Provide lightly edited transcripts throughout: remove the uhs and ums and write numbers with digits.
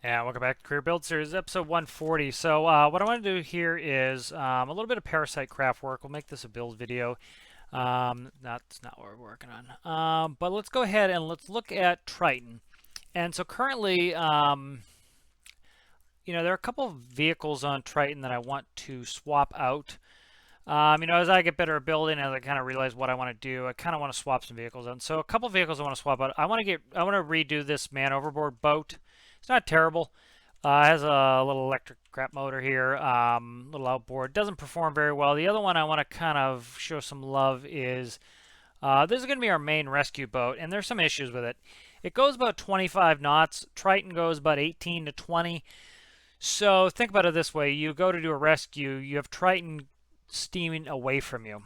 And welcome back to Career Build Series, episode 140. So what I want to do here is a little bit of parasite craft work. We'll make this a build video. That's not what we're working on. But let's go ahead and let's look at Triton. And so currently, there are a couple of vehicles on Triton that I want to swap out. As I get better at building, as I kind of realize what I want to do, I kind of want to swap some vehicles out. So a couple of vehicles I want to swap out. I want to redo this man overboard boat. It's not terrible. It has a little electric crap motor here, little outboard. Doesn't perform very well. The other one I want to kind of show some love is this is going to be our main rescue boat, and there's some issues with it. It goes about 25 knots. Triton goes about 18 to 20. So think about it this way. You go to do a rescue. You have Triton steaming away from you.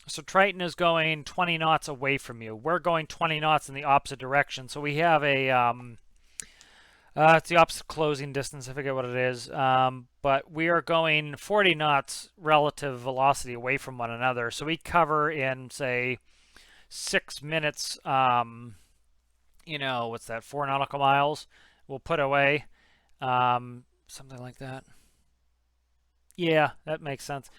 So Triton is going 20 knots away from you. We're going 20 knots in the opposite direction. So we have a... it's the opposite closing distance. I forget what it is. But we are going 40 knots relative velocity away from one another. So we cover in, say, 6 minutes, what's that, 4 nautical miles we'll put away. Something like that. Yeah, that makes sense.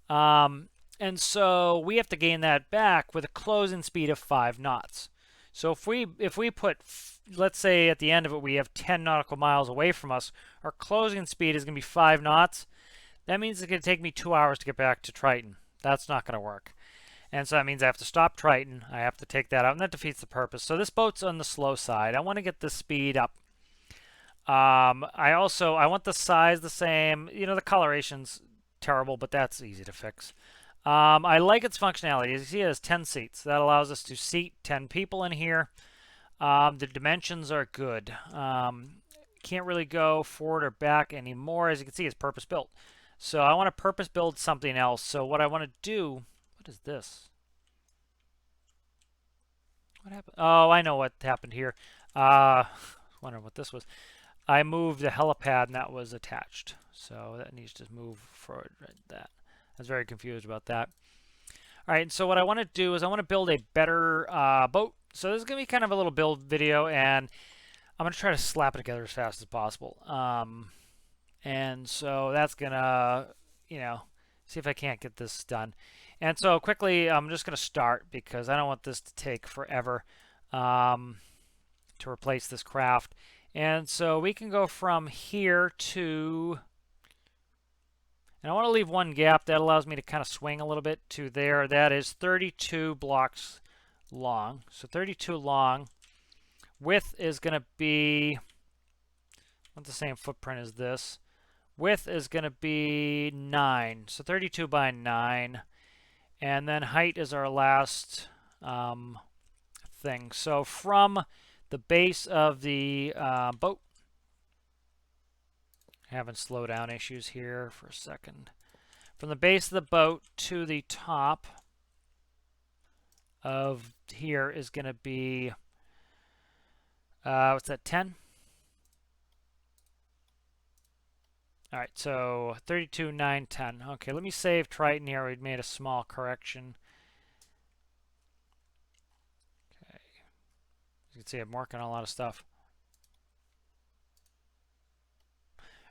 And so we have to gain that back with a closing speed of 5 knots. So if we put, let's say at the end of it we have 10 nautical miles away from us, our closing speed is going to be 5 knots. That means it's going to take me 2 hours to get back to Triton. That's not going to work. And so that means I have to stop Triton. I have to take that out, and that defeats the purpose. So this boat's on the slow side. I want to get the speed up. I want the size the same. The coloration's terrible, but that's easy to fix. I like its functionality. As you see, it has 10 seats. That allows us to seat 10 people in here. The dimensions are good. Can't really go forward or back anymore. As you can see, it's purpose-built. So I want to purpose-build something else. So what I want to do... What is this? What happened? Oh, I know what happened here. Wondering what this was. I moved the helipad, and that was attached. So that needs to move forward right that. I was very confused about that. All right, so what I want to do is I want to build a better boat. So this is going to be kind of a little build video, and I'm going to try to slap it together as fast as possible. And so that's going to, see if I can't get this done. And so quickly, I'm just going to start because I don't want this to take forever to replace this craft. And so we can go from here to... And I want to leave one gap. That allows me to kind of swing a little bit to there. That is 32 blocks long. So 32 long. Width is going to be... not the same footprint as this. Width is going to be 9. So 32 by 9. And then height is our last thing. So from the base of the boat... Having slowdown issues here for a second. From the base of the boat to the top of here is going to be, what's that, 10? All right, so 32, 9, 10. Okay, let me save Triton here. We made a small correction. Okay. As you can see, I'm working on a lot of stuff.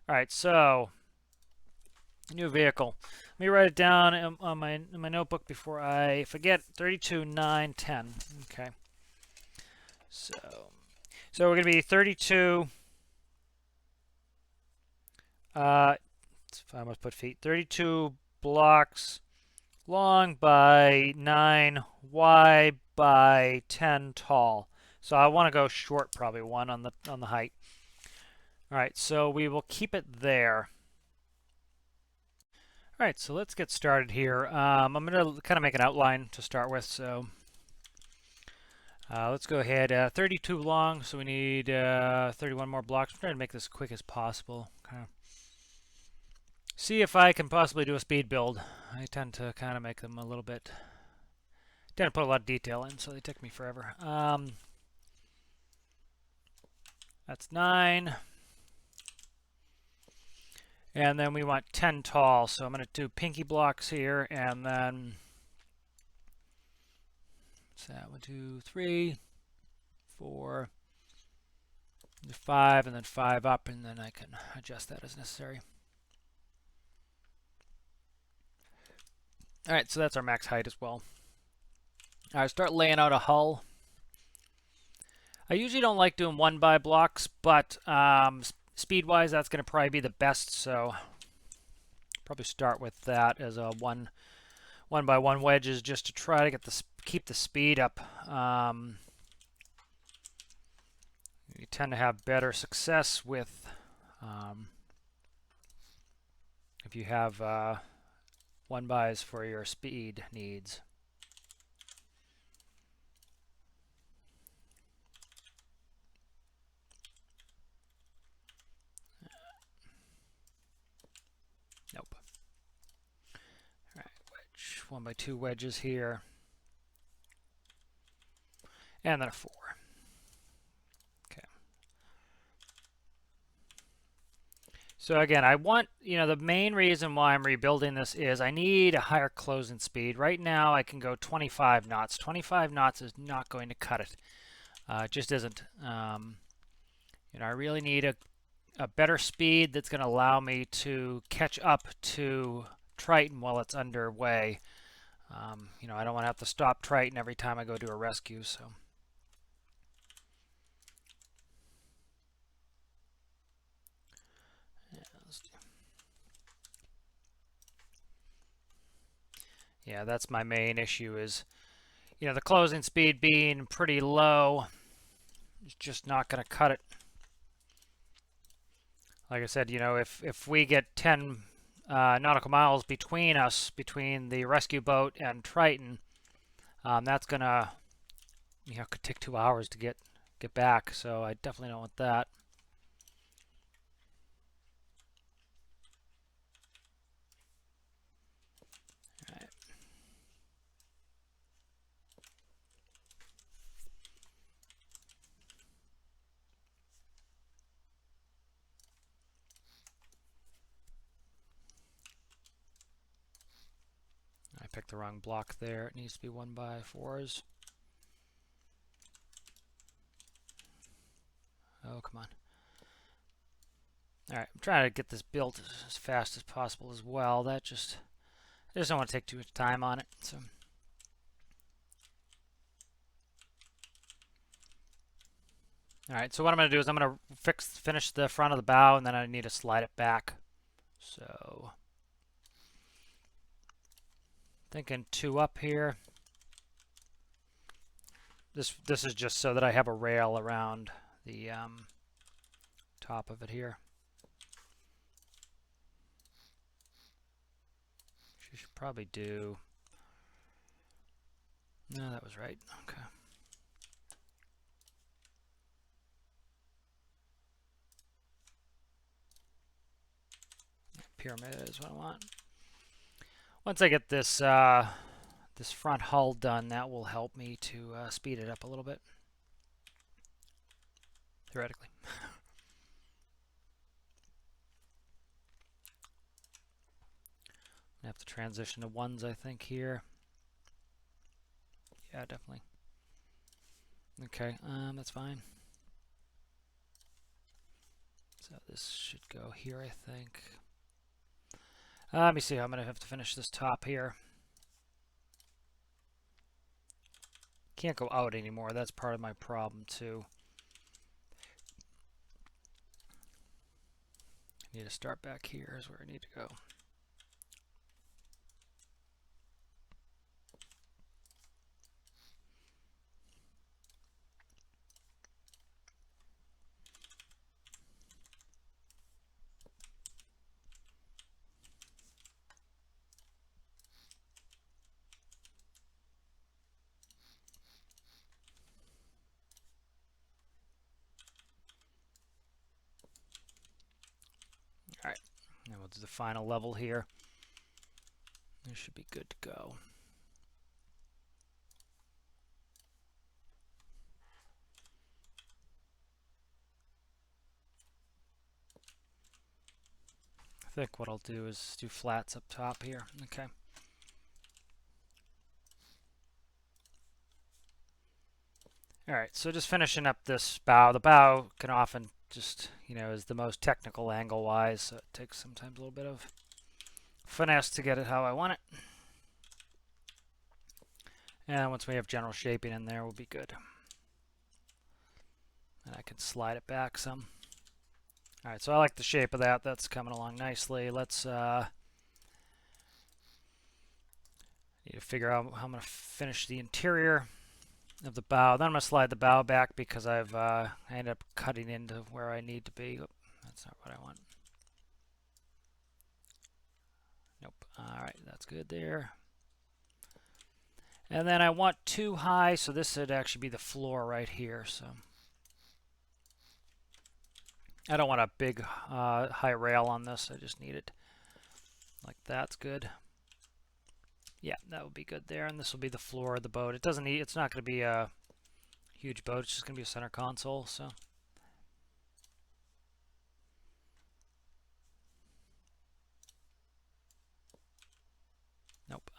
All right, so new vehicle. Let me write it down in my notebook before I forget. 32, 9, 10. Okay. So we're going to be 32. I must put feet. 32 blocks long by 9 wide by 10 tall. So I want to go short, probably one on the height. All right, so we will keep it there. All right, so let's get started here. I'm going to kind of make an outline to start with. So let's go ahead. 32 long, so we need 31 more blocks. I'm trying to make this as quick as possible. Okay. See if I can possibly do a speed build. I tend to kind of make them a little bit... tend to put a lot of detail in, so they take me forever. That's 9. And then we want 10 tall, so I'm going to do pinky blocks here, and then what's that? 1, 2, 3, 4, Do 5 and then 5 up, and then I can adjust that as necessary. All right, so that's our max height as well. All right, start laying out a hull. I usually don't like doing 1x blocks, but speed-wise, that's going to probably be the best. So probably start with that as a 1x1 wedges, just to try to get keep the speed up. You tend to have better success with if you have 1x's for your speed needs. Nope. All right, wedge, 1x2 wedges here, and then a 4. Okay. So again, I want, the main reason why I'm rebuilding this is I need a higher closing speed. Right now I can go 25 knots. 25 knots is not going to cut it. It just isn't. I really need a better speed that's going to allow me to catch up to Triton while it's underway. I don't want to have to stop Triton every time I go do a rescue. So. Yeah, that's my main issue is, the closing speed being pretty low is just not going to cut it. Like I said, if we get 10 nautical miles between us, between the rescue boat and Triton, that's going to, could take 2 hours to get back. So I definitely don't want that. I picked the wrong block there. It needs to be 1x4s. Oh, come on. All right, I'm trying to get this built as fast as possible as well. I just don't want to take too much time on it. So. All right, so what I'm going to do is I'm going to finish the front of the bow, and then I need to slide it back. So, thinking 2 up here. This is just so that I have a rail around the top of it here. She should probably do. No, that was right. Okay. Pyramid is what I want. Once I get this this front hull done, that will help me to speed it up a little bit, theoretically. I have to transition to 1s, I think, here. Yeah, definitely. Okay, that's fine. So this should go here, I think. Let me see. I'm going to have to finish this top here. Can't go out anymore. That's part of my problem, too. I need to start back here is where I need to go. All right, now we'll do the final level here. This should be good to go. I think what I'll do is do flats up top here. Okay. All right, so just finishing up this bow. The bow can often just, is the most technical angle-wise, so it takes sometimes a little bit of finesse to get it how I want it. And once we have general shaping in there, we'll be good. And I can slide it back some. All right, so I like the shape of that. That's coming along nicely. Let's need to figure out how I'm going to finish the interior of the bow. Then I'm going to slide the bow back because I ended up cutting into where I need to be. Oop, that's not what I want. Nope. All right, that's good there. And then I want too high, so this would actually be the floor right here. So I don't want a big high rail on this. I just need it like that's good. Yeah, that would be good there. And this will be the floor of the boat. It doesn't need. It's not going to be a huge boat. It's just going to be a center console. So. Nope.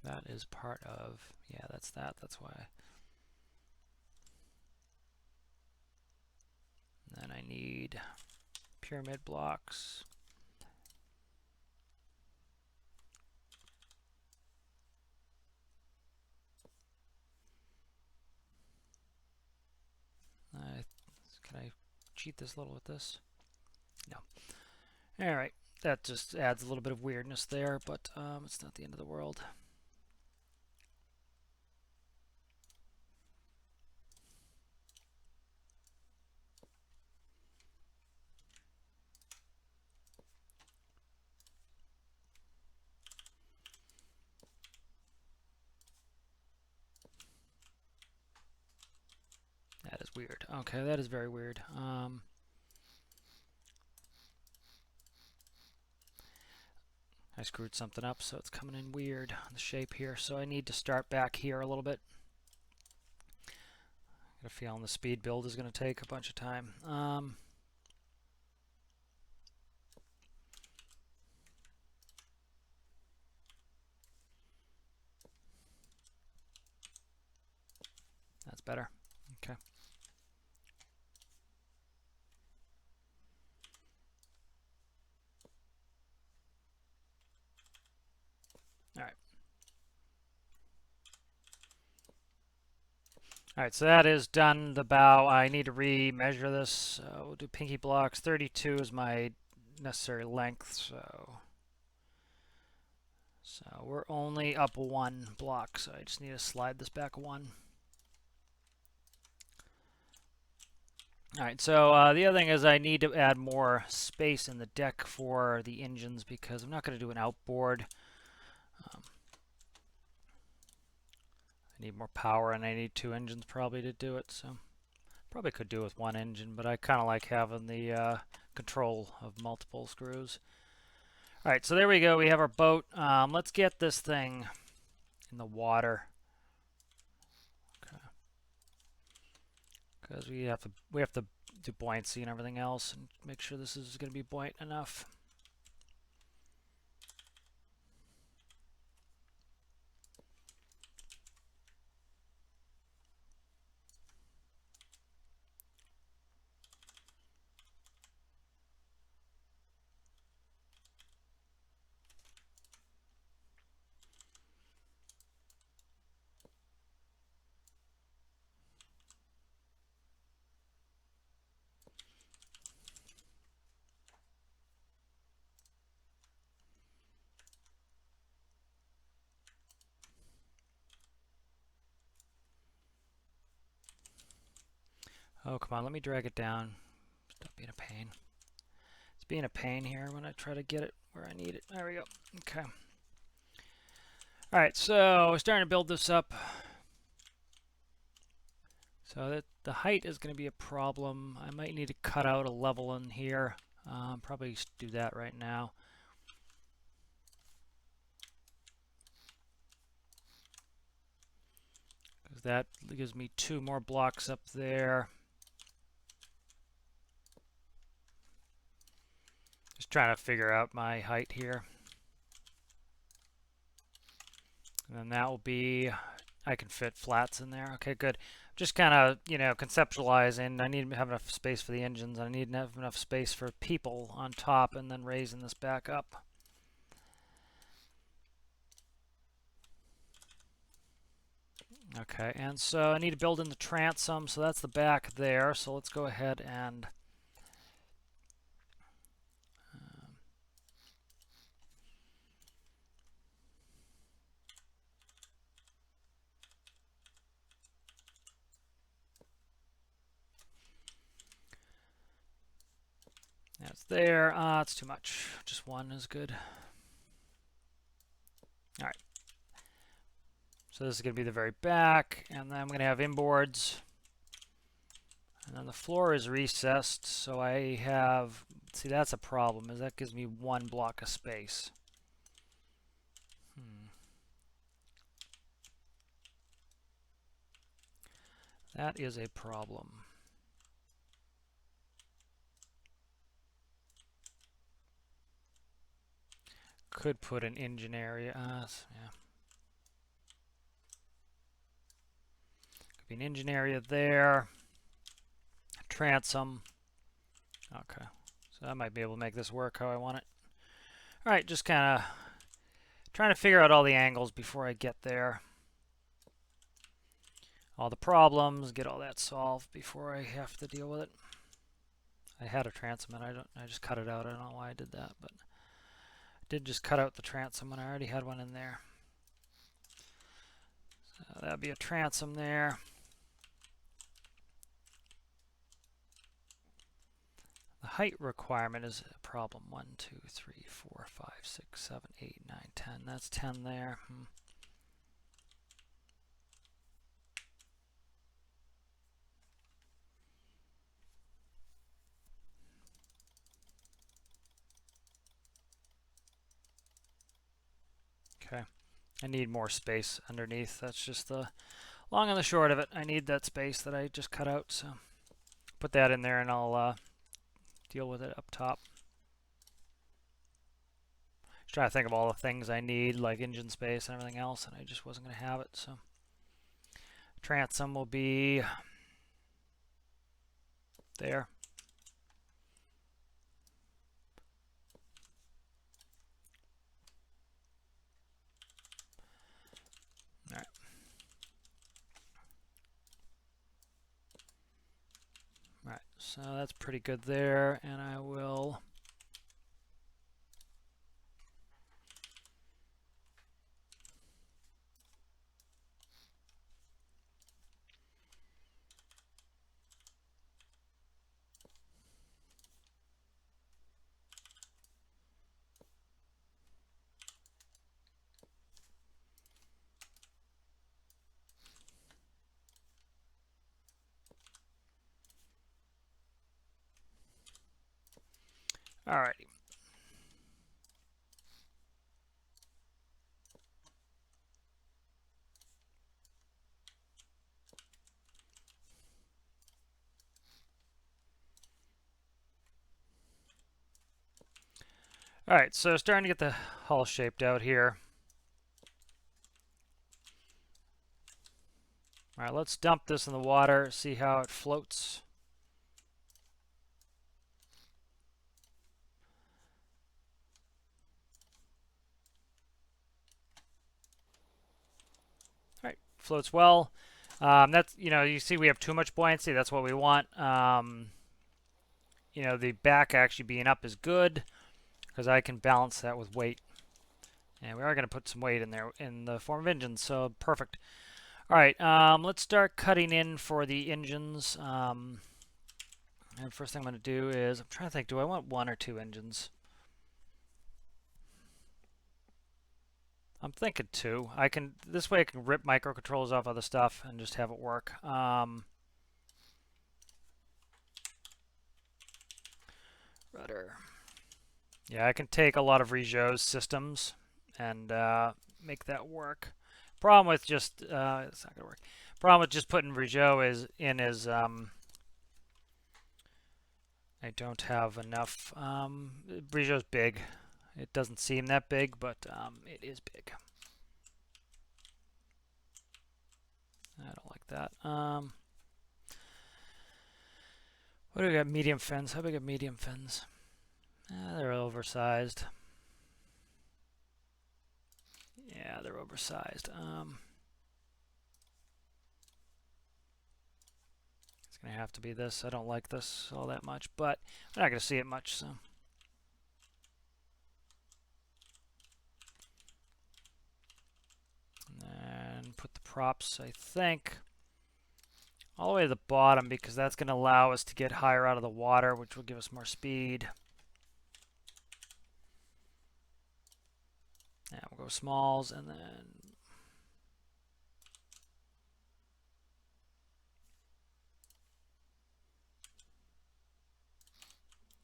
That is part of. Yeah, that's that. That's why. And then I need pyramid blocks. Can I cheat this a little with this? No. All right. That just adds a little bit of weirdness there, but it's not the end of the world. That is weird. Okay, that is very weird. I screwed something up, so it's coming in weird, the shape here. So I need to start back here a little bit. I got a feeling the speed build is going to take a bunch of time. That's better. Okay. All right. All right, so that is done. The bow, I need to re-measure this. We'll do pinky blocks. 32 is my necessary length, so we're only up one block, so I just need to slide this back one. All right, so the other thing is I need to add more space in the deck for the engines because I'm not going to do an outboard. I need more power and I need two engines probably to do it, so probably could do with one engine, but I kind of like having the control of multiple screws. All right, so there we go. We have our boat. Let's get this thing in the water. Because we have to do buoyancy and everything else and make sure this is going to be buoyant enough. Oh, come on, let me drag it down. Stop being a pain. It's being a pain here when I try to get it where I need it. There we go. Okay. All right, so we're starting to build this up. So the height is going to be a problem. I might need to cut out a level in here. Probably do that right now. Because that gives me two more blocks up there. Just trying to figure out my height here. And then that will be I can fit flats in there. Okay, good. Just kind of, conceptualizing. I need to have enough space for the engines. I need to have enough space for people on top, and then raising this back up. Okay, and so I need to build in the transom, so that's the back there. So let's go ahead and that's there. It's too much. Just one is good. All right. So this is going to be the very back, and then I'm going to have inboards. And then the floor is recessed, so I have, see, that's a problem, is that gives me one block of space. That is a problem. Could put an engine area, yeah. Could be an engine area there. Transom. Okay, so I might be able to make this work how I want it. All right, just kind of trying to figure out all the angles before I get there. All the problems, get all that solved before I have to deal with it. I had a transom and I just cut it out. I don't know why I did that, but I did just cut out the transom when I already had one in there. So that'd be a transom there. The height requirement is a problem. 1, 2, 3, 4, 5, 6, 7, 8, 9, 10. That's 10 there. Okay. I need more space underneath. That's just the long and the short of it. I need that space that I just cut out. So put that in there and I'll deal with it up top. Just trying to think of all the things I need, like engine space and everything else, and I just wasn't going to have it. So transom will be there. All right. All right, so that's pretty good there, and I will alrighty. Alright, so starting to get the hull shaped out here. Alright, let's dump this in the water, see how it floats. Alright, floats well. That's, you see we have too much buoyancy, that's what we want. The back actually being up is good, because I can balance that with weight. And we are going to put some weight in there in the form of engines, so perfect. Alright, let's start cutting in for the engines. And first thing I'm going to do is, I'm trying to think, do I want 1 or 2 engines? I'm thinking 2. This way I can rip microcontrollers off other stuff and just have it work. Rudder. Yeah, I can take a lot of Rigeau's systems and make that work. Problem with just, it's not going to work. Problem with just putting Rigeau is I don't have enough. Rigeau's big. It doesn't seem that big, but it is big. that. What do we got? Medium fins. How big are medium fins? They're oversized. Yeah, they're oversized. It's going to have to be this. I don't like this all that much, but we're not going to see it much, so. And put the props, I think, all the way to the bottom, because that's going to allow us to get higher out of the water, which will give us more speed. And we'll go smalls, and then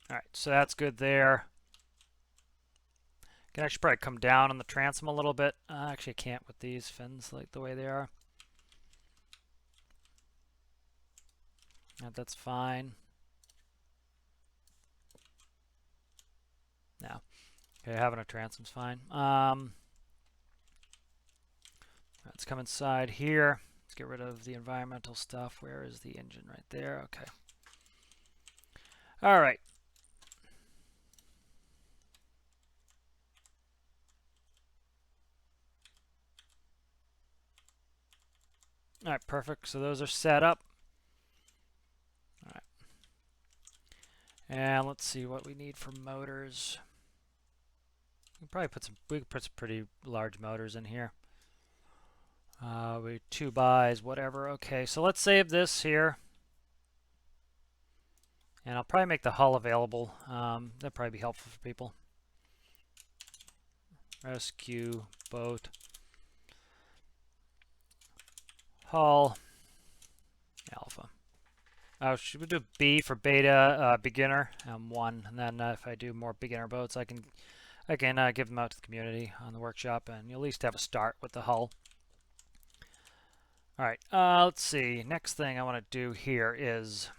all right, so that's good there. Can actually probably come down on the transom a little bit. Actually, I can't with these fins like the way they are. That's fine. No. Okay, having a transom's fine. Let's come inside here. Let's get rid of the environmental stuff. Where is the engine? Right there. Okay. All right. All right, perfect. So those are set up. All right. And let's see what we need for motors. We can put some pretty large motors in here. We 2x, whatever. Okay, so let's save this here. And I'll probably make the hull available. That'd probably be helpful for people. Rescue boat. Hull. Alpha. Should we do B for beta beginner? 1. And then if I do more beginner boats, I can give them out to the community on the workshop, and you at least have a start with the hull. All right, let's see. Next thing I want to do here is,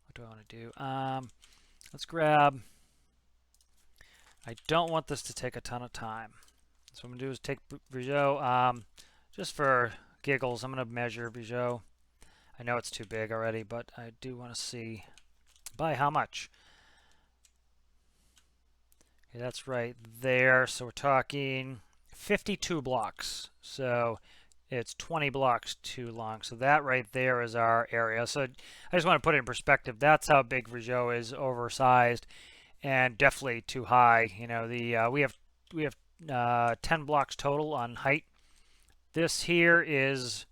what do I want to do? Let's grab, I don't want this to take a ton of time. So what I'm going to do is take Brigeau, just for giggles, I'm going to measure Brigeau. I know it's too big already, but I do want to see by how much. Okay, that's right there. So we're talking 52 blocks. So it's 20 blocks too long. So that right there is our area. So I just want to put it in perspective. That's how big Brigeau is, oversized, and definitely too high. You know, we have 10 blocks total on height. This here is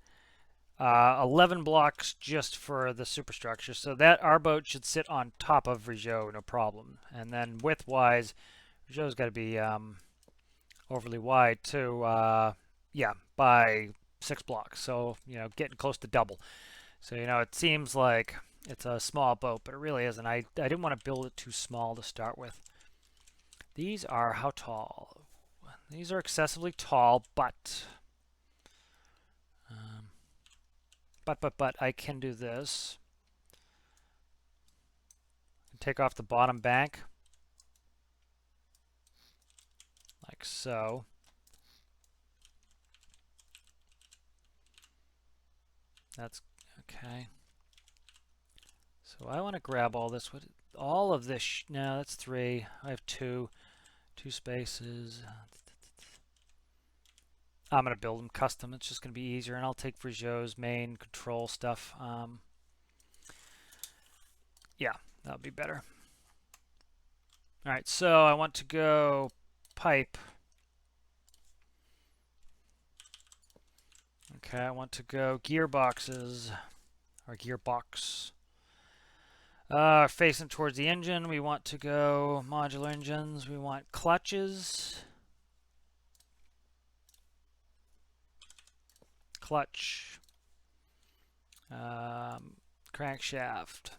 11 blocks just for the superstructure. So that our boat should sit on top of Brigeau, no problem. And then width-wise, Brigeau's got to be overly wide too. Yeah, by 6 blocks. So, you know, getting close to double. So, you know, it seems like it's a small boat, but it really isn't. I didn't want to build it too small to start with. These are how tall? These are excessively tall, but I can do this. Take off the bottom bank, like so. That's okay. So I want to grab all this. All of this? No, that's 3. I have 2 spaces. I'm going to build them custom. It's just going to be easier, and I'll take Brigeau's main control stuff. Yeah, that'll be better. All right, so I want to go pipe. Okay, I want to go gearboxes, or gearbox. Facing towards the engine, we want to go modular engines. We want clutches. Clutch. Crankshaft.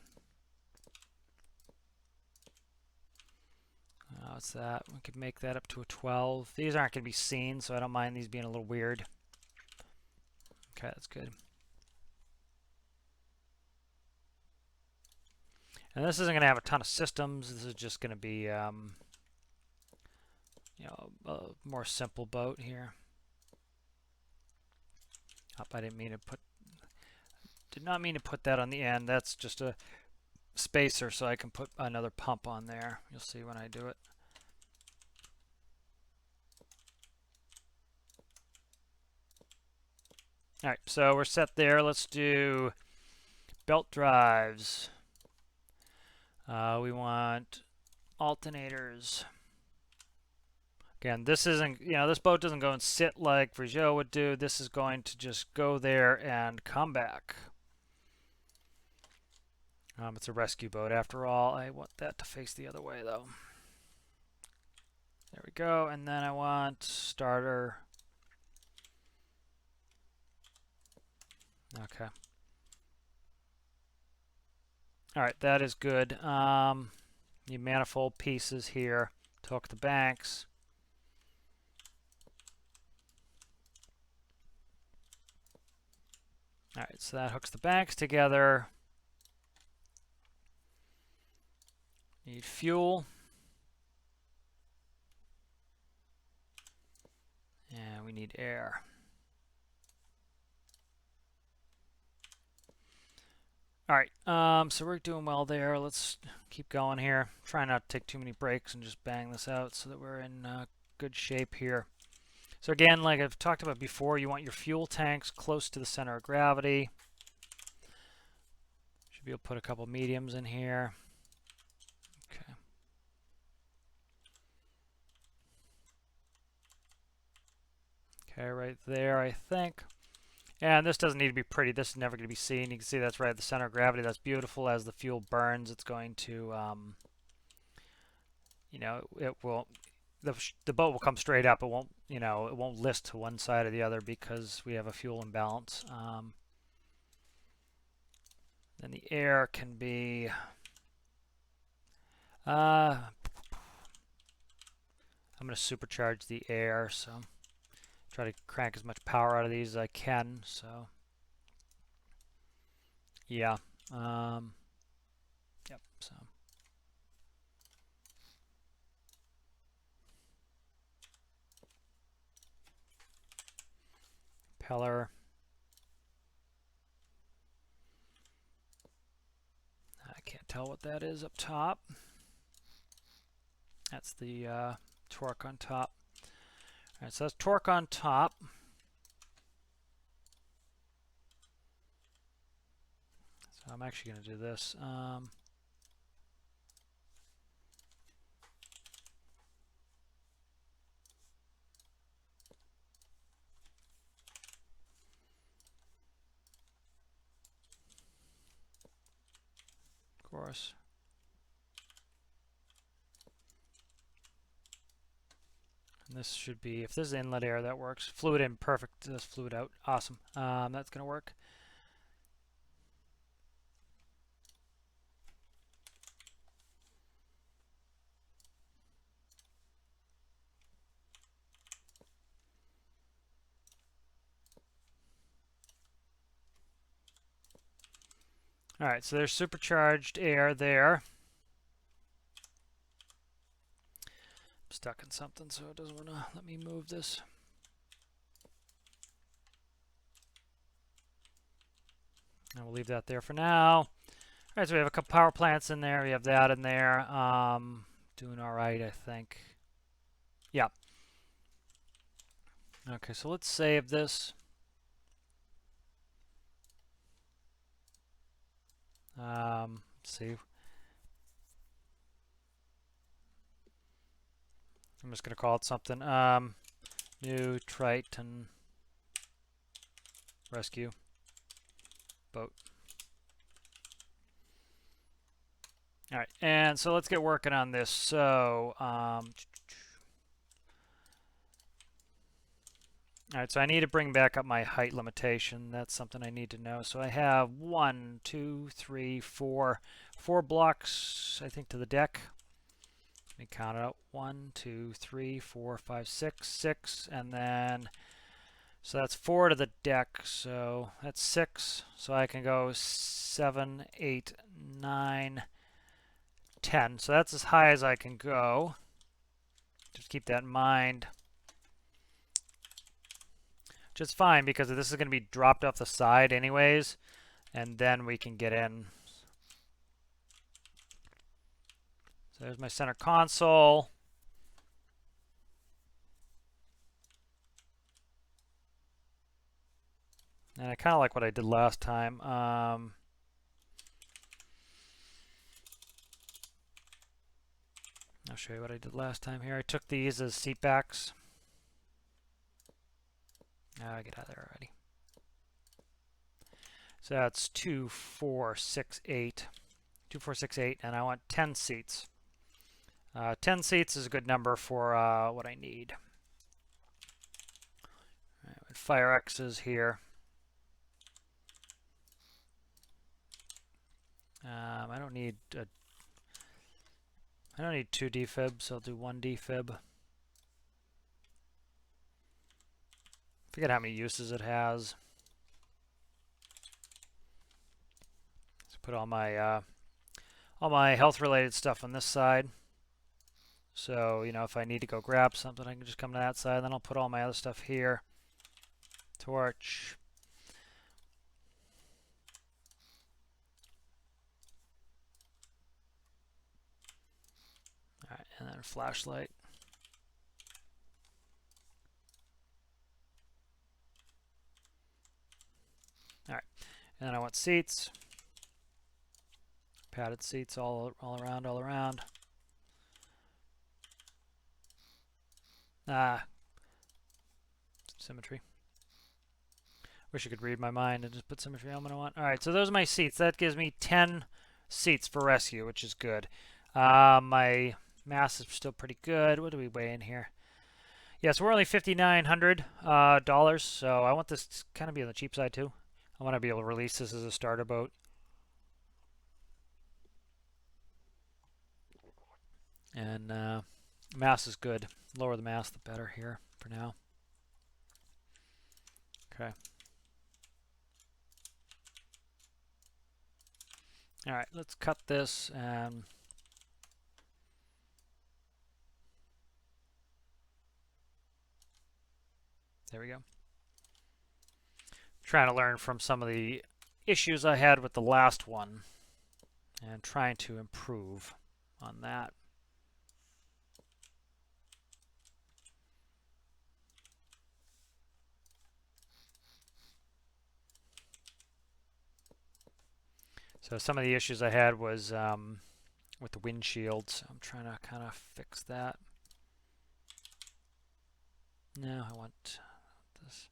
What's that? We could make that up to a 12. These aren't going to be seen, so I don't mind these being a little weird. Okay, that's good. And this isn't going to have a ton of systems. This is just going to be, you know, a more simple boat here. I did not mean to put that on the end. That's just a spacer so I can put another pump on there. You'll see when I do it. All right, so we're set there. Let's do belt drives. We want alternators. Again, this isn't, this boat doesn't go and sit like Virgil would do. This is going to just go there and come back. It's a rescue boat after all. I want that to face the other way though. There we go. And then I want starter. Okay. All right, that is good. Need manifold pieces here to hook the banks. All right, so that hooks the banks together. Need fuel. And we need air. All right, so we're doing well there. Let's keep going here. Try not to take too many breaks and just bang this out so that we're in good shape here. So again, like I've talked about before, you want your fuel tanks close to the center of gravity. Should be able to put a couple mediums in here. Okay. Okay, right there, I think. And this doesn't need to be pretty. This is never going to be seen. You can see that's right at the center of gravity. That's beautiful. As the fuel burns, it's going to, it will, the boat will come straight up. It won't, it won't list to one side or the other because we have a fuel imbalance. Then the air can be, I'm going to supercharge the air, so try to crank as much power out of these as I can. So yeah, yep. So propeller. I can't tell what that is up top. That's the torque on top. All right, so that's torque on top. So I'm actually going to do this. Of course. And this should be, if this is inlet air, that works. Fluid in, perfect. This fluid out, awesome. That's going to work. All right, so there's supercharged air there. I'm stuck in something, so it doesn't want to let me move this. And we'll leave that there for now. All right, so we have a couple power plants in there. We have that in there. Doing all right, I think. Yeah. Okay, so let's save this. Let's see. I'm just going to call it something. New Triton rescue boat. All right, and so let's get working on this. So, all right, so I need to bring back up my height limitation. That's something I need to know. So I have 1, 2, 3, 4 blocks, I think, to the deck. Let me count it out. 1, 2, 3, 4, 5, 6, 6, and then, so that's 4 to the deck. So that's 6. So I can go 7, 8, 9, 10. So that's as high as I can go. Just keep that in mind. which is fine because this is going to be dropped off the side anyways, and then we can get in. So there's my center console. And I kind of like what I did last time. I'll show you what I did last time here. I took these as seat backs. Get out of there already. So that's 2, 4, 6, 8. 2, 4, 6, 8, and I want 10 seats. 10 seats is a good number for what I need. All right, Fire X is here. I don't need 2 defibs, so I'll do 1 defib. Forget how many uses it has. Let's put all my health-related stuff on this side. So, you know, if I need to go grab something, I can just come to that side. Then I'll put all my other stuff here. Torch. All right, and then a flashlight. All right, and then I want seats. Padded seats all around. Symmetry. Wish you could read my mind and just put symmetry element I want. All right, so those are my seats. That gives me 10 seats for rescue, which is good. My mass is still pretty good. What do we weigh in here? Yeah, so we're only $5,900, so I want this to kind of be on the cheap side too. I want to be able to release this as a starter boat. And mass is good. Lower the mass, the better here for now. Okay. All right, let's cut this and there we go. Trying to learn from some of the issues I had with the last one and trying to improve on that. So some of the issues I had was with the windshield, so I'm trying to kind of fix that. No, I want this.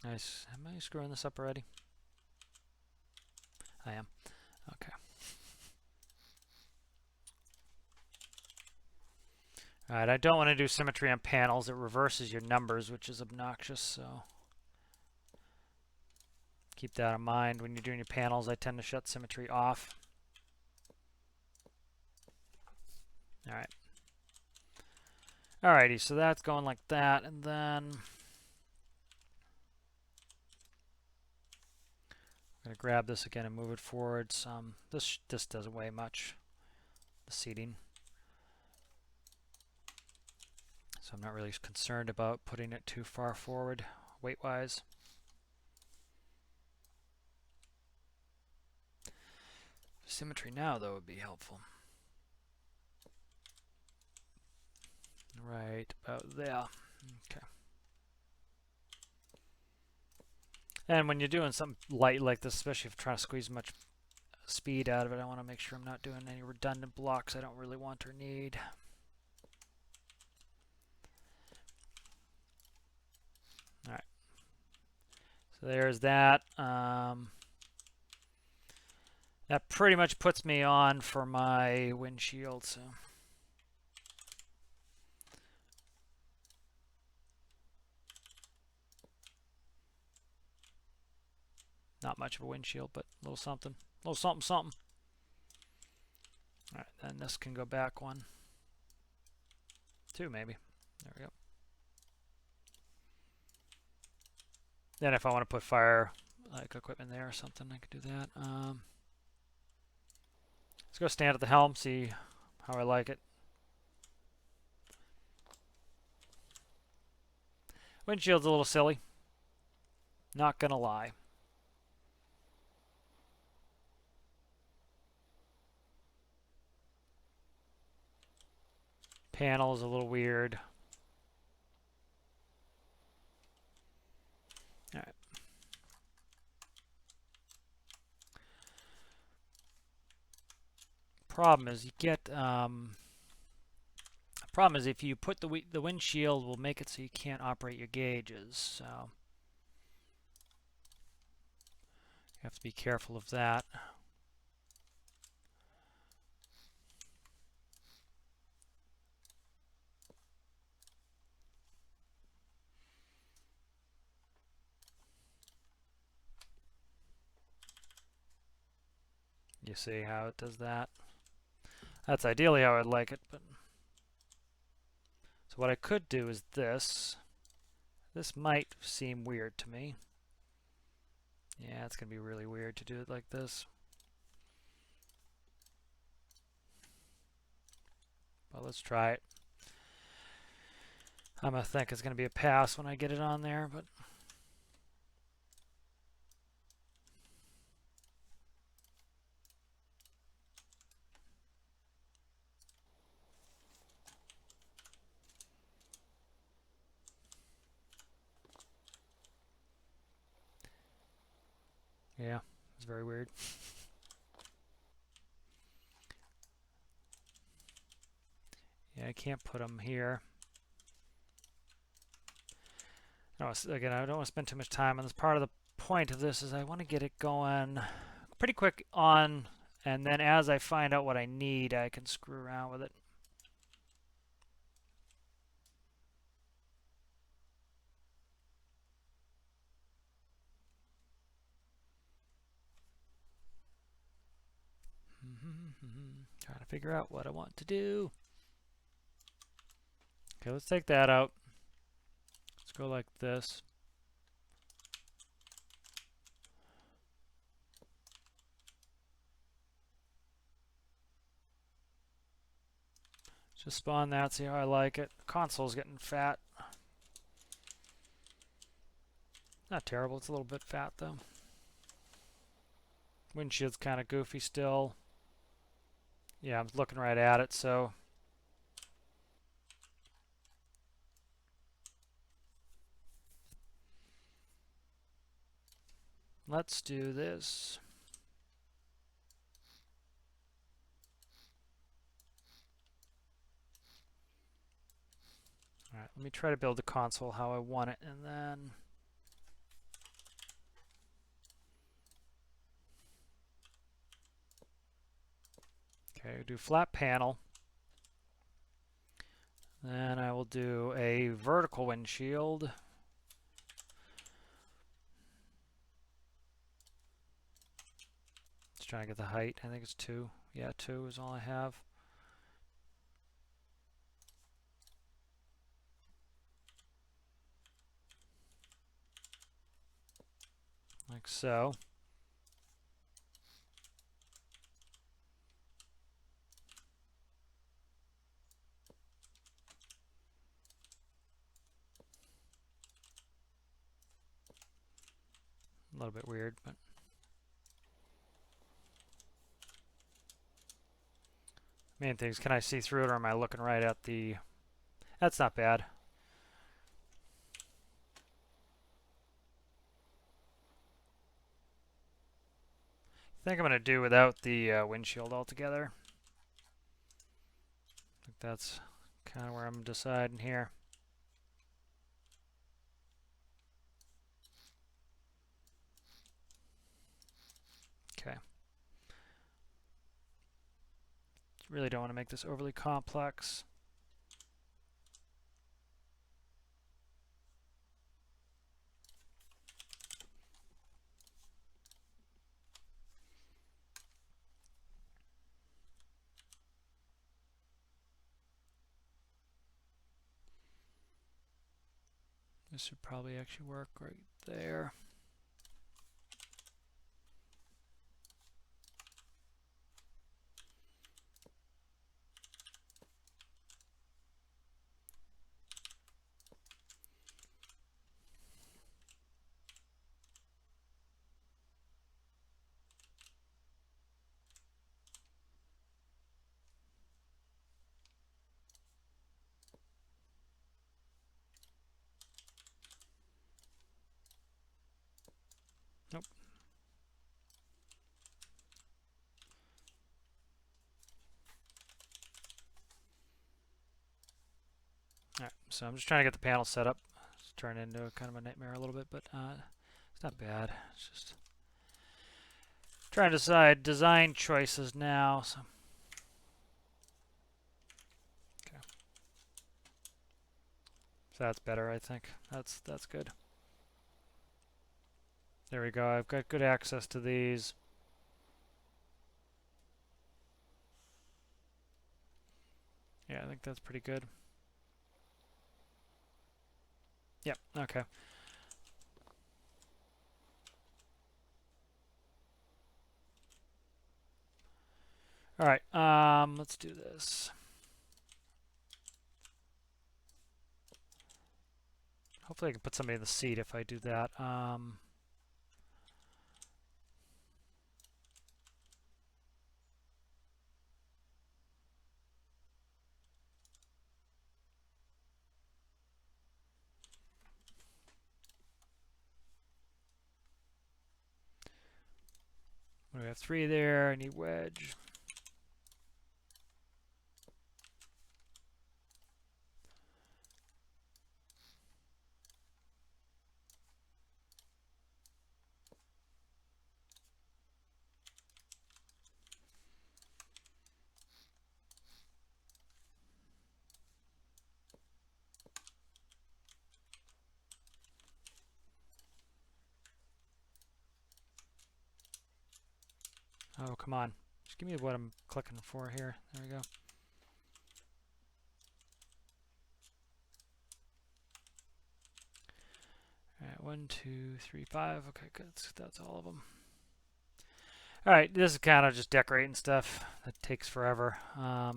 Nice. Am I screwing this up already? I am. Okay. Alright, I don't want to do symmetry on panels. It reverses your numbers, which is obnoxious, so keep that in mind. When you're doing your panels, I tend to shut symmetry off. Alright. Alrighty, so that's going like that, and then I'm going to grab this again and move it forward some. This doesn't weigh much, the seating. So I'm not really concerned about putting it too far forward weight-wise. Symmetry now, though, would be helpful. Right about there. Okay. And when you're doing something light like this, especially if you're trying to squeeze much speed out of it, I want to make sure I'm not doing any redundant blocks I don't really want or need. Alright. So there's that. That pretty much puts me on for my windshield, so. Not much of a windshield, but a little something. A little something, something. Alright, then this can go back 1. 2 maybe. There we go. Then if I want to put fire like equipment there or something, I could do that. Let's go stand at the helm, see how I like it. Windshield's a little silly. Not gonna lie. Panel is a little weird. All right. Problem is you get problem is if you put the windshield will make it so you can't operate your gauges. So you have to be careful of that. You see how it does that? That's ideally how I'd like it, but so what I could do is this. This might seem weird to me. Yeah, it's going to be really weird to do it like this. But let's try it. I'm going to think it's going to be a pass when I get it on there, but yeah, it's very weird. Yeah, I can't put them here. Again, I don't want to spend too much time on this. Part of the point of this is I want to get it going pretty quick on, and then as I find out what I need, I can screw around with it. Trying to figure out what I want to do. Okay, let's take that out. Let's go like this. Just spawn that, see how I like it. The console's getting fat. Not terrible, it's a little bit fat though. Windshield's kind of goofy still. Yeah, I'm looking right at it, so let's do this. Alright, let me try to build the console how I want it, and then okay, do flat panel. Then I will do a vertical windshield. Just trying to get the height. I think it's 2. Yeah, 2 is all I have. Like so. A little bit weird, but main thing is, can I see through it, or am I looking right at the... That's not bad. I think I'm going to do without the windshield altogether. I think that's kind of where I'm deciding here. Okay. Really don't want to make this overly complex. This would probably actually work right there. Nope. Alright, so I'm just trying to get the panel set up. It's turned into a kind of a nightmare a little bit, but it's not bad. It's just trying to decide design choices now. So. Okay. So that's better, I think. That's good. There we go. I've got good access to these. Yeah, I think that's pretty good. Yep, okay. All right, let's do this. Hopefully I can put somebody in the seat if I do that. We have 3 there. I need wedge. Oh, come on. Just give me what I'm clicking for here. There we go. All right, 1, 2, 3, 5. Okay, good. That's all of them. All right, this is kind of just decorating stuff. That takes forever. All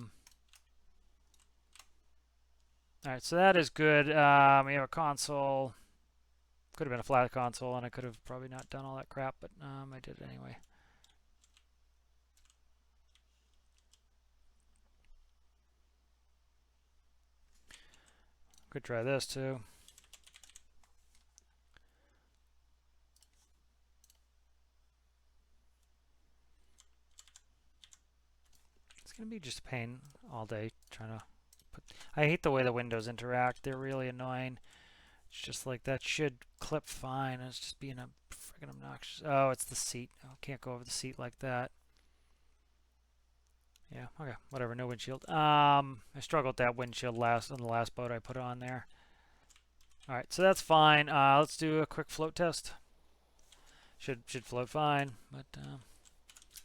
right, so that is good. We have a console. Could have been a flat console, and I could have probably not done all that crap, but I did it anyway. Could try this too. It's gonna be just a pain all day trying to put. I hate the way the windows interact. They're really annoying. It's just like that should clip fine. It's just being a friggin' obnoxious. Oh, it's the seat. I can't go over the seat like that. Yeah, okay, whatever. No windshield. I struggled with that windshield on the last boat I put on there. All right, so that's fine. Let's do a quick float test. Should float fine, but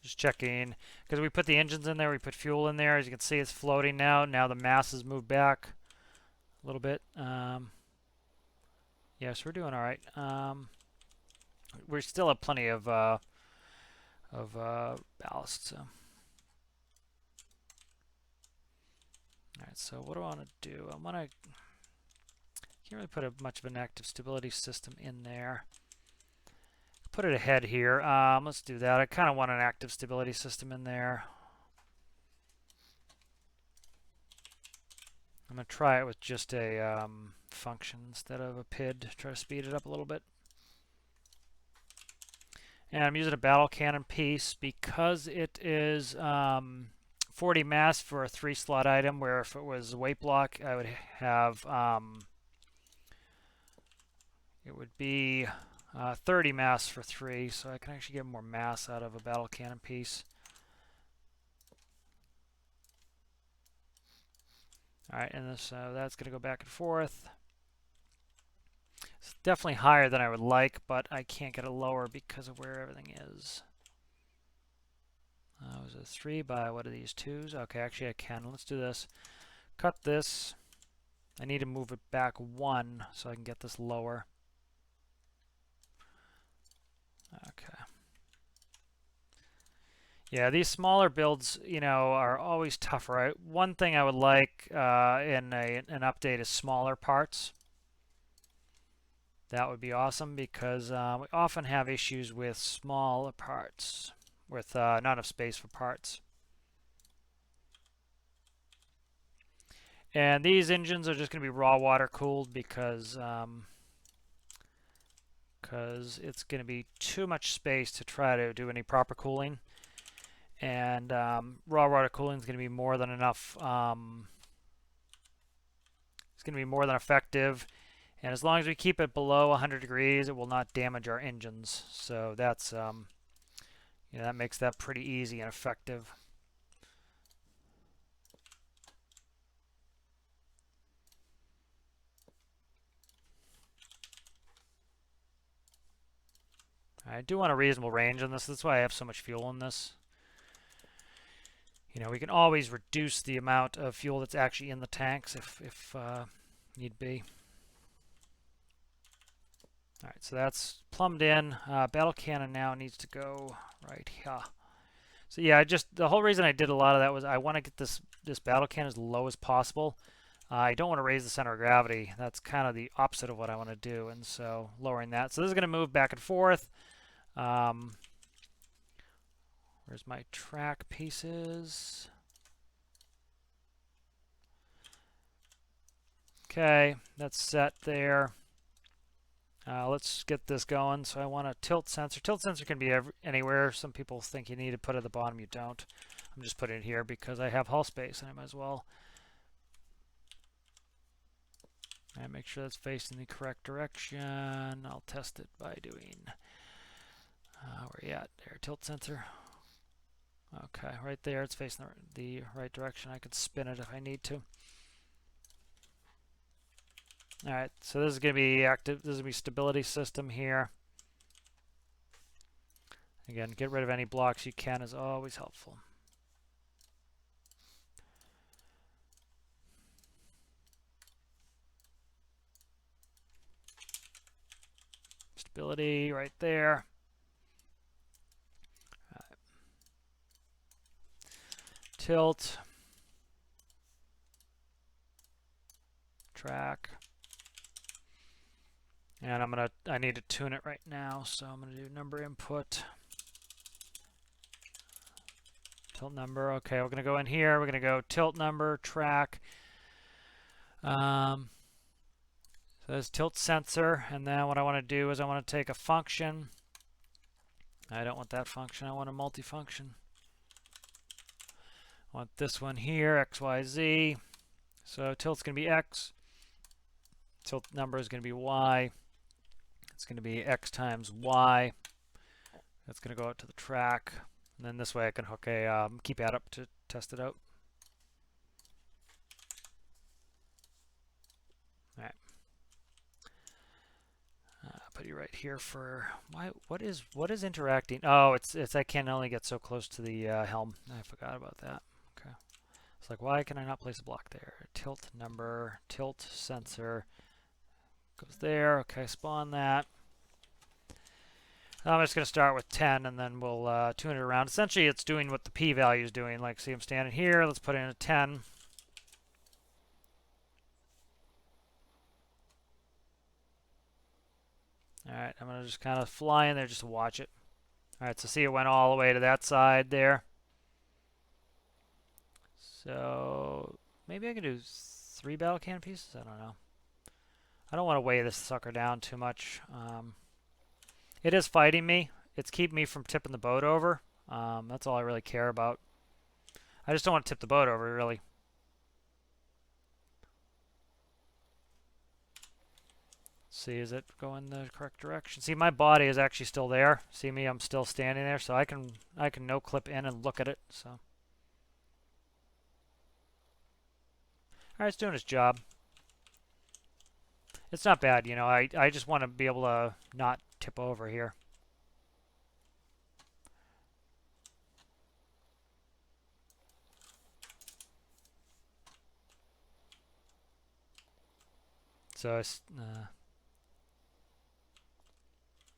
just checking because we put the engines in there. We put fuel in there. As you can see, it's floating now. Now the mass has moved back a little bit. Yes, we're doing all right. We still have plenty of ballast. So. All right, so what do I want to do? I want to. Can't really put much of an active stability system in there. Put it ahead here. Let's do that. I kind of want an active stability system in there. I'm going to try it with just a function instead of a PID. Try to speed it up a little bit. And I'm using a battle cannon piece because it is 40 mass for a 3-slot item, where if it was a weight block, I would have it would be 30 mass for 3, so I can actually get more mass out of a battle cannon piece. All right, and so that's going to go back and forth. It's definitely higher than I would like, but I can't get it lower because of where everything is. Was it 3 by what are these 2s? Okay, actually I can. Let's do this. Cut this. I need to move it back 1 so I can get this lower. Okay. Yeah, these smaller builds, you know, are always tougher. One thing I would like in an update is smaller parts. That would be awesome because we often have issues with small parts, with not enough space for parts. And these engines are just going to be raw water cooled because because it's going to be too much space to try to do any proper cooling. And raw water cooling is going to be more than enough. It's going to be more than effective. And as long as we keep it below 100 degrees, it will not damage our engines. So that's, that makes that pretty easy and effective. I do want a reasonable range on this. That's why I have so much fuel in this. We can always reduce the amount of fuel that's actually in the tanks if need be. All right, so that's plumbed in. Battle cannon now needs to go right here. So yeah, the whole reason I did a lot of that was I want to get this battle cannon as low as possible. I don't want to raise the center of gravity. That's kind of the opposite of what I want to do, and so lowering that. So this is going to move back and forth. Where's my track pieces? Okay, that's set there. Let's get this going. So I want a tilt sensor. Tilt sensor can be anywhere. Some people think you need to put it at the bottom. You don't. I'm just putting it here because I have hull space and I might as well. And make sure that's facing the correct direction. I'll test it by doing, where are you at? There, tilt sensor. Okay, right there, it's facing the right direction. I could spin it if I need to. All right, so this is going to be active. This is going to be stability system here. Again, get rid of any blocks you can is always helpful. Stability right there. Tilt. Track. And I need to tune it right now, so I'm gonna do number input. Tilt number, okay, we're gonna go in here, we're gonna go tilt number, track. So there's tilt sensor, and then what I wanna do is I wanna take a function. I don't want that function, I want a multifunction. I want this one here, X, Y, Z. So tilt's gonna be X. Tilt number is gonna be Y. It's going to be X times Y. That's going to go out to the track. And then this way I can hook a keypad up to test it out. All right. Put you right here for what is interacting? Oh, it's I can only get so close to the helm. I forgot about that. Okay. It's like, why can I not place a block there? Tilt number, tilt sensor goes there. Okay, spawn that. I'm just going to start with 10 and then we'll tune it around. Essentially, it's doing what the P value is doing. Like, see, I'm standing here. Let's put in a 10. All right, I'm going to just kind of fly in there just to watch it. All right, so see, it went all the way to that side there. So maybe I can do 3 battle cannon pieces? I don't know. I don't want to weigh this sucker down too much. It is fighting me. It's keeping me from tipping the boat over. That's all I really care about. I just don't want to tip the boat over, really. See, is it going the correct direction? See, my body is actually still there. See me, I'm still standing there, so I can no clip in and look at it. So, all right, it's doing its job. It's not bad, you know. I just want to be able to not tip over here. So it's all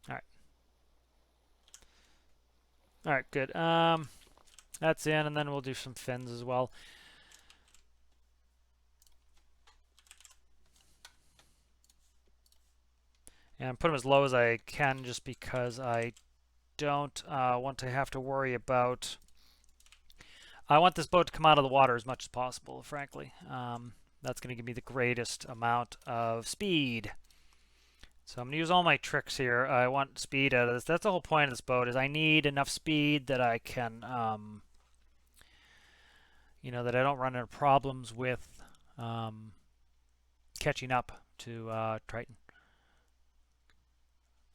right. All right, good. That's in, and then we'll do some fins as well. And put them as low as I can just because I don't want to have to worry about... I want this boat to come out of the water as much as possible, frankly. That's going to give me the greatest amount of speed. So I'm going to use all my tricks here. I want speed out of this. That's the whole point of this boat, is I need enough speed that I can, you know, that I don't run into problems with catching up to Triton.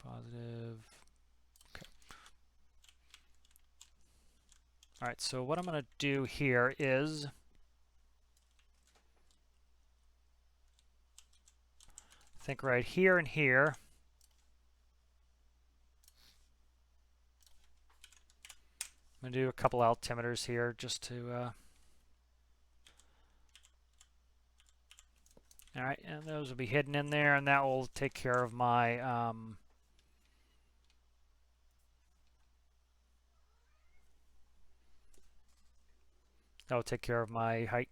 Positive. Okay. All right, so what I'm going to do here is think right here and here. I'm going to do a couple altimeters here just to... all right, and those will be hidden in there, and that will take care of my... that will take care of my height.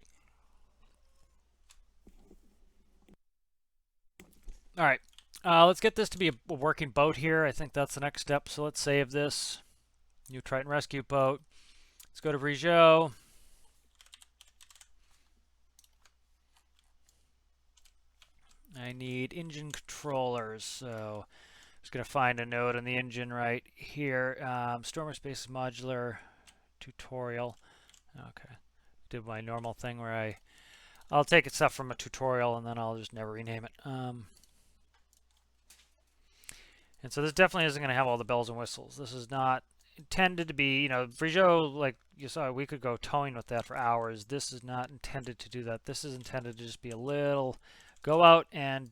All right, let's get this to be a working boat here. I think that's the next step, so let's save this. New Triton rescue boat. Let's go to Brigeau. I need engine controllers, so I'm just going to find a node on the engine right here. Stormworks Basis Modular Tutorial. Okay, do my normal thing where I'll take stuff from a tutorial and then I'll just never rename it. And so this definitely isn't going to have all the bells and whistles. This is not intended to be, you know, Brigeau, like you saw, we could go towing with that for hours. This is not intended to do that. This is intended to just be a little, go out and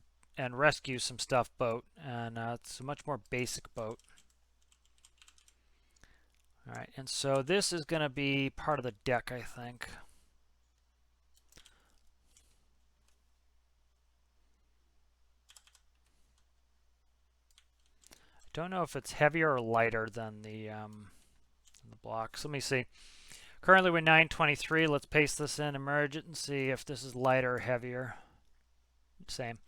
rescue some stuff boat. And it's a much more basic boat. All right, and so this is going to be part of the deck, I think. Don't know if it's heavier or lighter than the blocks. Let me see. Currently we're 923. Let's paste this in, emerge it, and see if this is lighter or heavier. Same.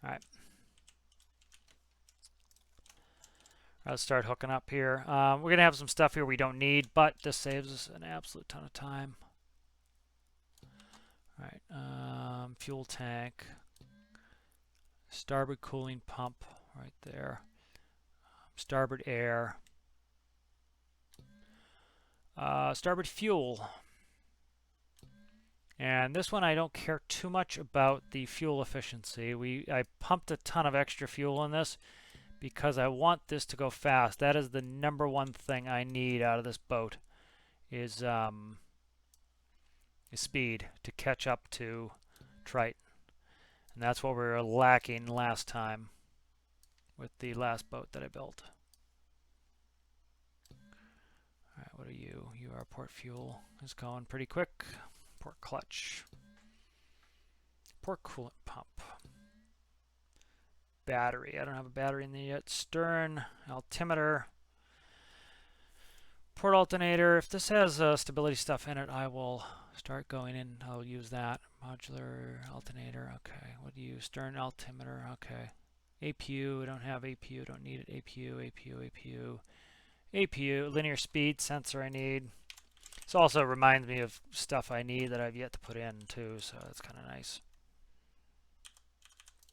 All right. Let's start hooking up here. We're going to have some stuff here we don't need, but this saves us an absolute ton of time. All right. Fuel tank. Starboard cooling pump right there. Starboard air. Starboard fuel. And this one I don't care too much about the fuel efficiency. I pumped a ton of extra fuel in this because I want this to go fast. That is the number one thing I need out of this boat is speed to catch up to Triton. And that's what we were lacking last time with the last boat that I built. All right, what are you? You are port fuel. It's going pretty quick. Port clutch. Port coolant pump. Battery. I don't have a battery in there yet. Stern. Altimeter. Port alternator. If this has stability stuff in it, I will start going in. I'll use that. Modular alternator. Okay. What do you? Stern altimeter. Okay. APU. I don't have APU. Don't need it. APU. APU. APU. APU. Linear speed sensor I need. This also reminds me of stuff I need that I've yet to put in too, so that's kind of nice.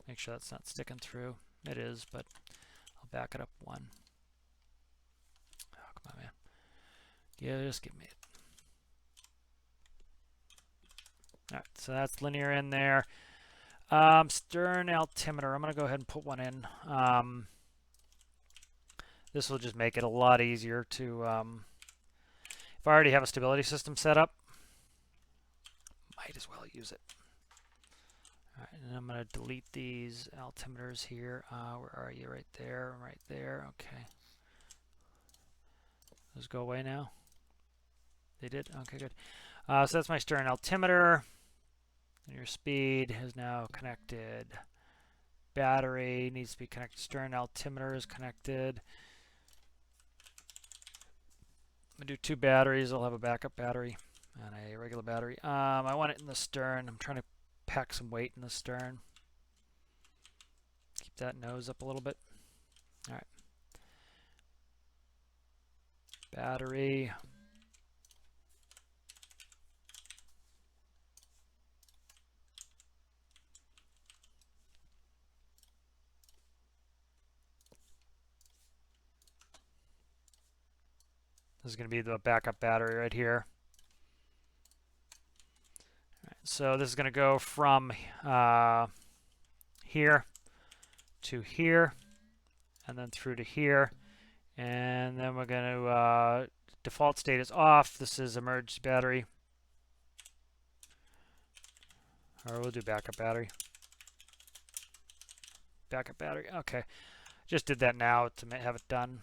Make sure that's not sticking through. It is, but I'll back it up one. Oh, come on, man. Yeah, just give me it. All right, so that's linear in there. Stern altimeter. I'm going to go ahead and put one in. This will just make it a lot easier to... if I already have a stability system set up, might as well use it. All right, and I'm going to delete these altimeters here. Where are you? Right there, right there. Okay. Those go away now. They did? Okay, good. So that's my stern altimeter. And your speed is now connected. Battery needs to be connected. Stern altimeter is connected. I'm going to do 2 batteries. I'll have a backup battery and a regular battery. I want it in the stern. I'm trying to pack some weight in the stern. Keep that nose up a little bit. All right. Battery. is going to be the backup battery right here. All right, so this is going to go from here to here, and then through to here, and then we're going to default state is off. This is emergency battery, or we'll do backup battery. Backup battery. Okay, just did that now to have it done.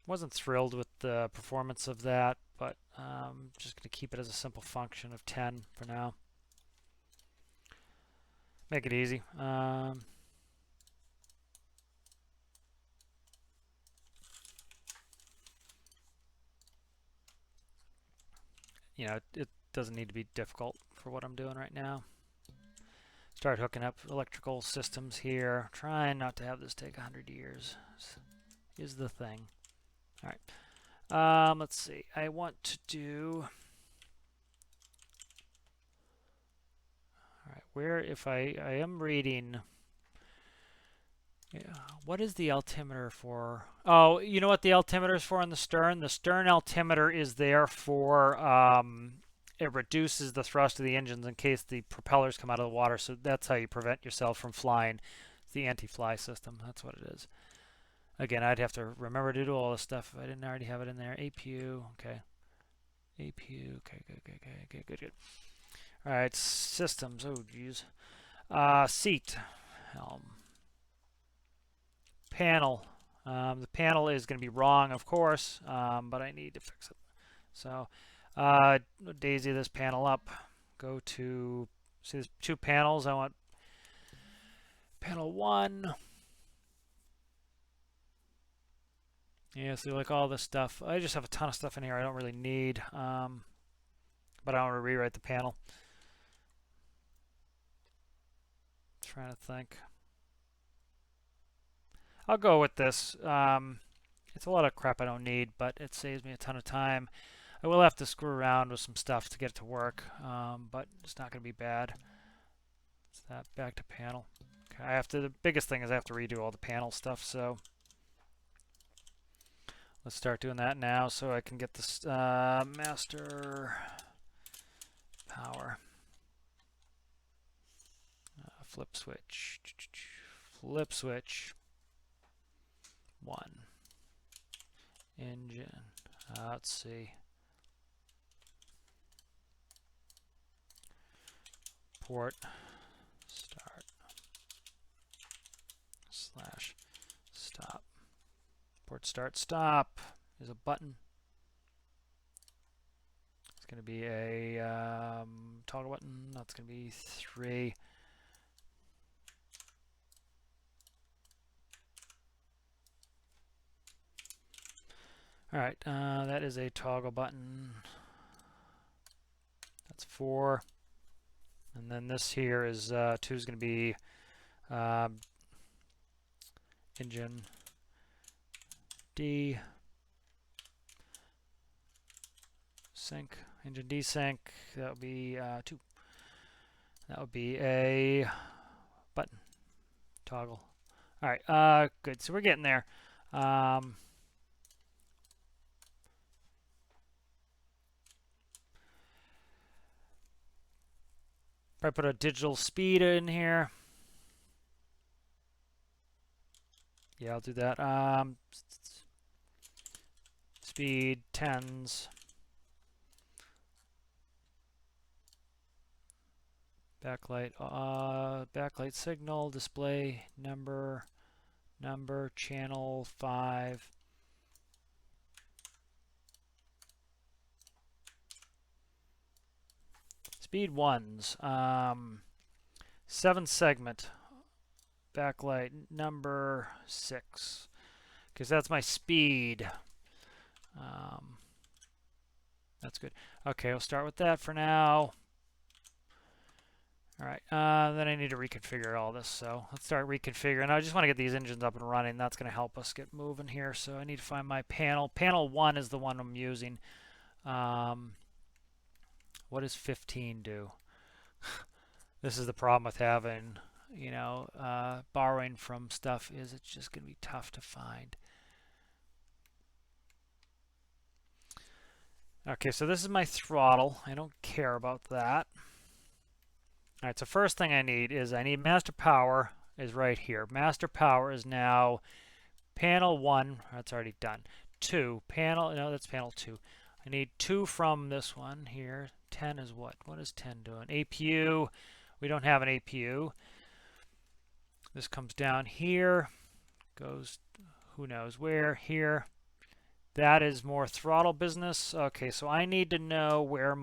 Wasn't thrilled with the performance of that, but just going to keep it as a simple function of 10 for now. Make it easy. You know, it doesn't need to be difficult for what I'm doing right now. Start hooking up electrical systems here. Trying not to have this take 100 years is the thing. All right. Let's see. I want to do. All right. Where if I am reading. Yeah. What is the altimeter for? Oh, you know what the altimeter is for on the stern? The stern altimeter is there for it reduces the thrust of the engines in case the propellers come out of the water. So that's how you prevent yourself from flying. It's the anti-fly system. That's what it is. Again, I'd have to remember to do all this stuff if I didn't already have it in there. APU, okay. APU, okay, good. All right, systems. Oh, geez. Seat, helm. Panel. The panel is going to be wrong, of course, but I need to fix it. So, daisy this panel up. Go to, see there's 2 panels. I want panel 1. Yeah, so like all this stuff. I just have a ton of stuff in here I don't really need, but I want to rewrite the panel. Trying to think. I'll go with this. It's a lot of crap I don't need, but it saves me a ton of time. I will have to screw around with some stuff to get it to work, but it's not going to be bad. It's that back to panel. Okay, I have to. The biggest thing is I have to redo all the panel stuff. So let's start doing that now, so I can get this master power flip switch. Flip switch. 1 engine. Let's see. Port start / stop. Port start stop is a button. It's going to be a toggle button. That's going to be 3. All right, that is a toggle button. That's 4. And then this here is 2 is going to be engine D sync, engine desync. That would be 2. That would be a button toggle. All right, good. So we're getting there. Probably put a digital speed in here. Yeah, I'll do that. Speed 10s. Backlight. Backlight signal. Display number. Channel 5. Speed 1s. 7 segment. Backlight number 6. Because that's my speed. That's good. Okay, we'll start with that for now. All right, then I need to reconfigure all this. So let's start reconfiguring. I just want to get these engines up and running. That's going to help us get moving here. So I need to find my panel. Panel 1 is the one I'm using. What does 15 do? This is the problem with having borrowing from stuff is it's just going to be tough to find. Okay, so this is my throttle. I don't care about that. All right, so first thing I need master power is right here. Master power is now panel 1. That's already done. 2, panel, no, that's panel 2. I need 2 from this one here. 10 is what? What is 10 doing? APU. We don't have an APU. This comes down here, goes who knows where, here. That is more throttle business. Okay, so I need to know where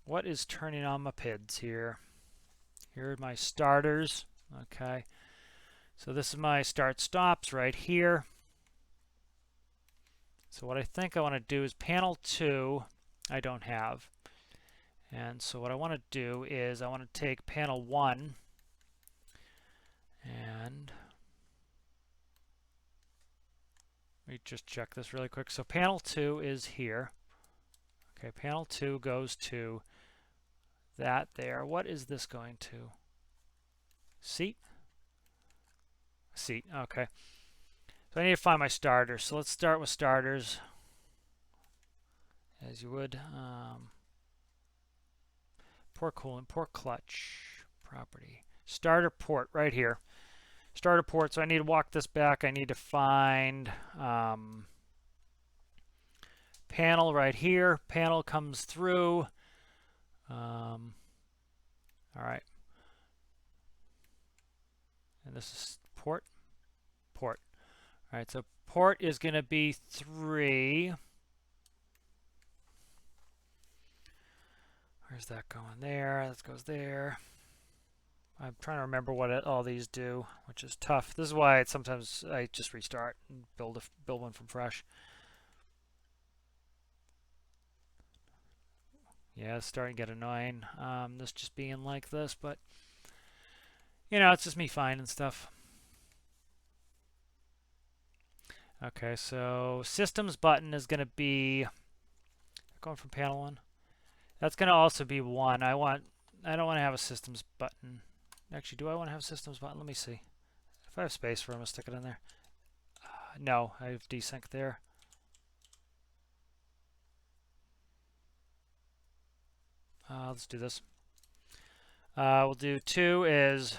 what is turning on my PIDs here. Here are my starters. Okay, so this is my start stops right here. So what I think I want to do is panel 2 I don't have. And so what I want to do is I want to take panel 1 and let me just check this really quick. So panel 2 is here. Okay, panel 2 goes to that there. What is this going to? Seat? Seat, okay. So I need to find my starters. So let's start with starters, as you would. Port coolant, port clutch, property. Starter port right here. Starter port, so I need to walk this back. I need to find panel right here. Panel comes through. All right. And this is port. Port. All right, so port is going to be 3. Where's that going? There. That goes there. I'm trying to remember what all these do, which is tough. This is why sometimes I just restart and build one from fresh. Yeah, it's starting to get annoying. This just being like this, but it's just me finding stuff. Okay, so systems button is going to be going from panel 1. That's going to also be 1. I don't want to have a systems button. Actually, do I want to have a systems button? Let me see. If I have space for it, I'm going to stick it in there. No, I have desync there. Let's do this. We'll do 2 is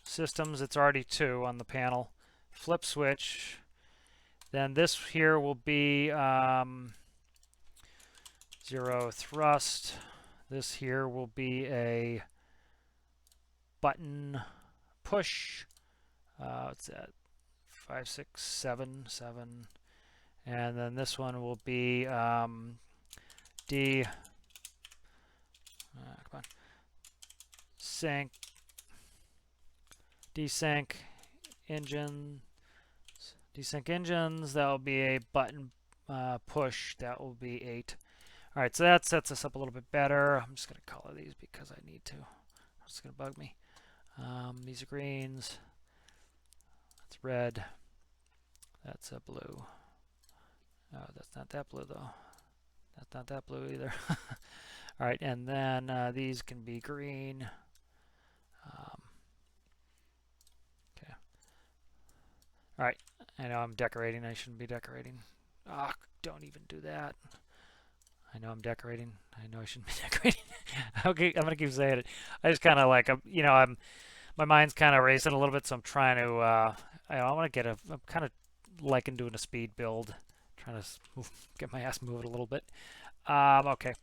systems. It's already 2 on the panel. Flip switch. Then this here will be 0 thrust. This here will be a button push. What's that? 5, 6, 7, 7. And then this one will be D. Come on. Sync. Desync engine. Desync engines. That will be a button push. That will be 8. All right, so that sets us up a little bit better. I'm just going to color these because I need to. It's going to bug me. These are greens. That's red. That's a blue. Oh, that's not that blue though. That's not that blue either. All right, and then these can be green. Okay. All right, I know I'm decorating. I shouldn't be decorating. Ah, don't even do that. I know I'm decorating. I know I shouldn't be decorating. Okay, I'm gonna keep saying it. I just kind of like, my mind's kind of racing a little bit, so I'm trying to. I want to I'm kind of liking doing a speed build, trying to get my ass moving a little bit. Okay.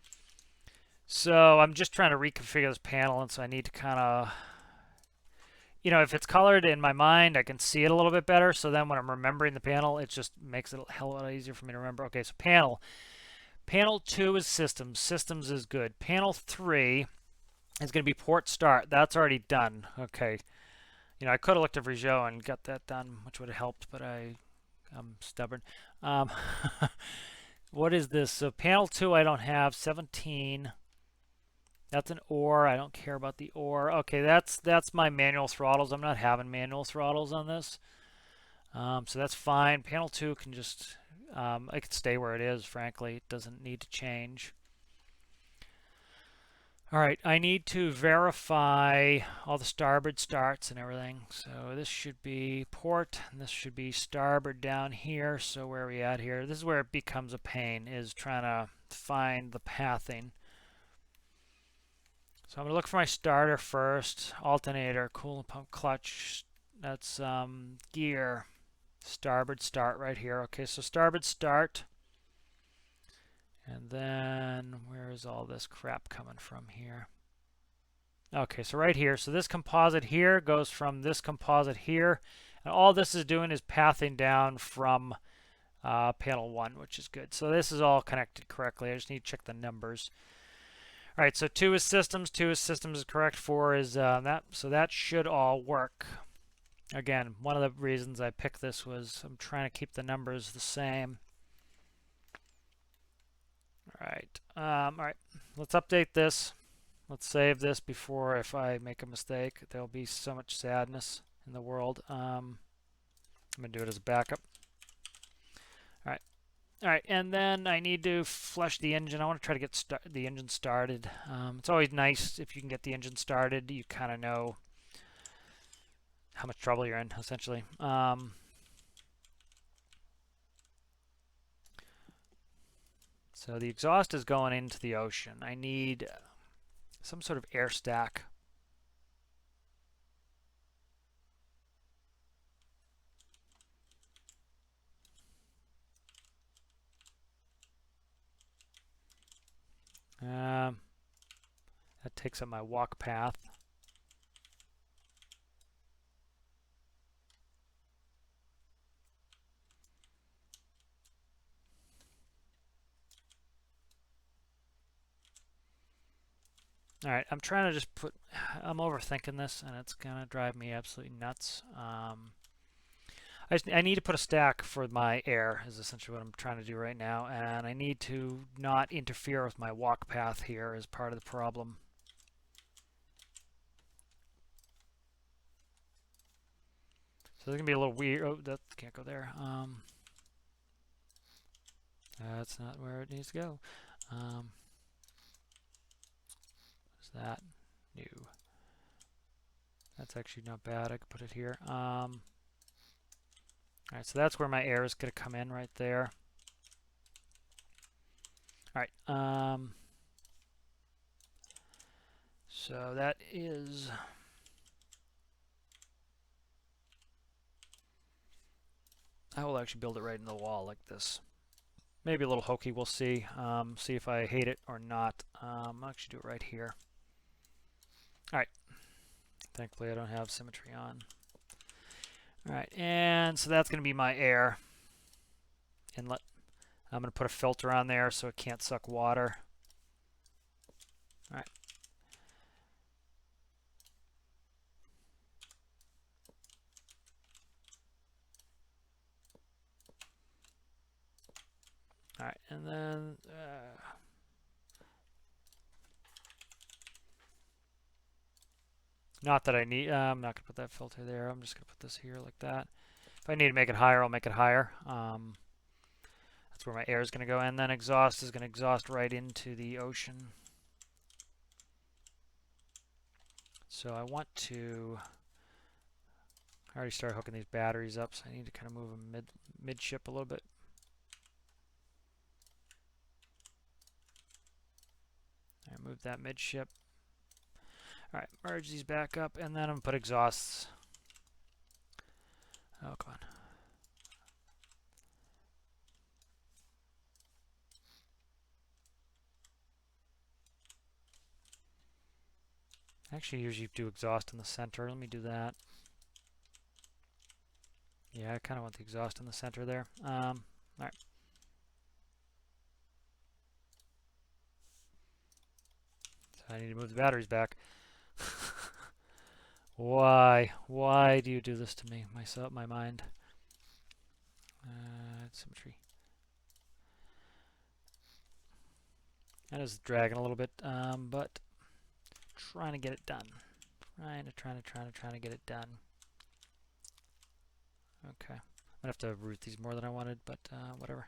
So I'm just trying to reconfigure this panel, and so I need to kind of, if it's colored in my mind, I can see it a little bit better. So then when I'm remembering the panel, it just makes it a hell of a lot easier for me to remember. Okay, so panel. Panel 2 is systems. Systems is good. Panel 3 is going to be port start. That's already done. Okay. I could have looked at Rijot and got that done, which would have helped, but I'm stubborn. What is this? So panel 2 I don't have. 17. That's an OR. I don't care about the OR. Okay, that's my manual throttles. I'm not having manual throttles on this. So that's fine. Panel 2 can just, it can stay where it is, frankly. It doesn't need to change. All right, I need to verify all the starboard starts and everything. So this should be port, and this should be starboard down here. So where are we at here? This is where it becomes a pain, is trying to find the pathing. So I'm going to look for my starter first. Alternator, coolant pump, clutch. That's gear. Starboard start right here. Okay, so starboard start. And then where is all this crap coming from here? Okay, so right here. So this composite here goes from this composite here. And all this is doing is pathing down from panel 1, which is good. So this is all connected correctly. I just need to check the numbers. All right, so 2 is systems. 2 is systems is correct. 4 is that. So that should all work. Again, one of the reasons I picked this was I'm trying to keep the numbers the same. All right, let's update this. Let's save this before if I make a mistake. There'll be so much sadness in the world. I'm going to do it as a backup. All right, and then I need to flush the engine. I want to try to get the engine started. It's always nice if you can get the engine started. You kind of know how much trouble you're in, essentially. So the exhaust is going into the ocean. I need some sort of air stack. That takes up my walk path. All right, I'm trying to just I'm overthinking this, and it's going to drive me absolutely nuts. I need to put a stack for my air is essentially what I'm trying to do right now, and I need to not interfere with my walk path here as part of the problem. So it's going to be a little weird. Oh, that can't go there. That's not where it needs to go. What is that? New. That's actually not bad. I could put it here. All right, so that's where my air is going to come in right there. All right. So that is... I will actually build it right in the wall like this. Maybe a little hokey, we'll see. See if I hate it or not. I'll actually do it right here. All right. Thankfully, I don't have symmetry on. All right, and so that's going to be my air inlet. I'm going to put a filter on there so it can't suck water. All right. All right, and then not that I need, I'm not going to put that filter there. I'm just going to put this here like that. If I need to make it higher, I'll make it higher. That's where my air is going to go. And then exhaust is going to exhaust right into the ocean. So I want to... I already started hooking these batteries up, so I need to kind of move them midship a little bit. I move that midship. All right, merge these back up, and then I'm going to put exhausts. Oh, come on. Actually, usually do exhaust in the center. Let me do that. Yeah, I kind of want the exhaust in the center there. All right. So I need to move the batteries back. Why? Why do you do this to me? My mind. Symmetry. That is dragging a little bit, but trying to get it done. Trying to get it done. Okay. I'm gonna have to route these more than I wanted, but whatever.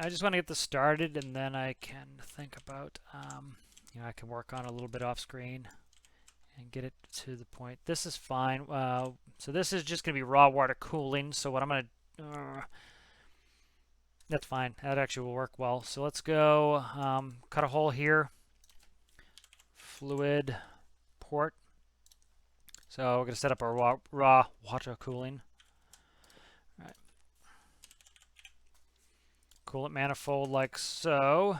I just want to get this started, and then I can think about, I can work on a little bit off screen and get it to the point. This is fine. So this is just going to be raw water cooling. So what I'm going to, that's fine. That actually will work well. So let's go cut a hole here. Fluid port. So we're going to set up our raw water cooling. All right. Coolant manifold like so.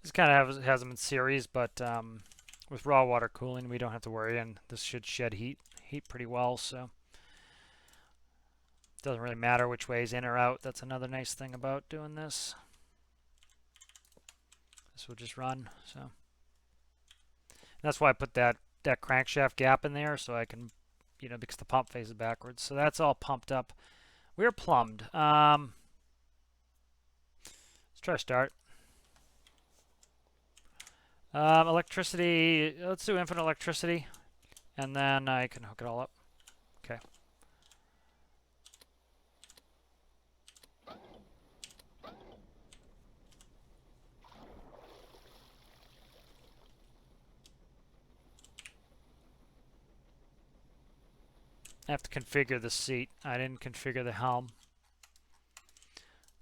This kind of has them in series, but with raw water cooling, we don't have to worry, and this should shed heat pretty well, so it doesn't really matter which way is in or out. That's another nice thing about doing this. This will just run, so and that's why I put that crankshaft gap in there, so I can, because the pump faces backwards. So that's all pumped up. We're plumbed. Let's try start. Electricity, let's do infinite electricity, and then I can hook it all up. Okay. I have to configure the seat. I didn't configure the helm.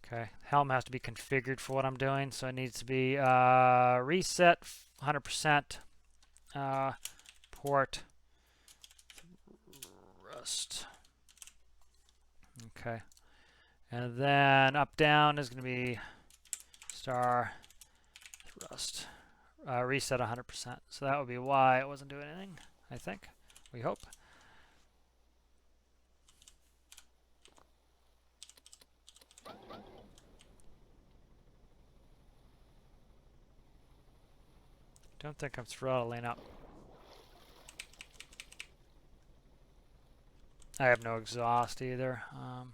Okay, helm has to be configured for what I'm doing, so it needs to be reset 100%, port thrust. Okay, and then up down is going to be star thrust, reset 100%. So that would be why it wasn't doing anything, I think. We hope. Don't think I'm throttling up. I have no exhaust either. I'm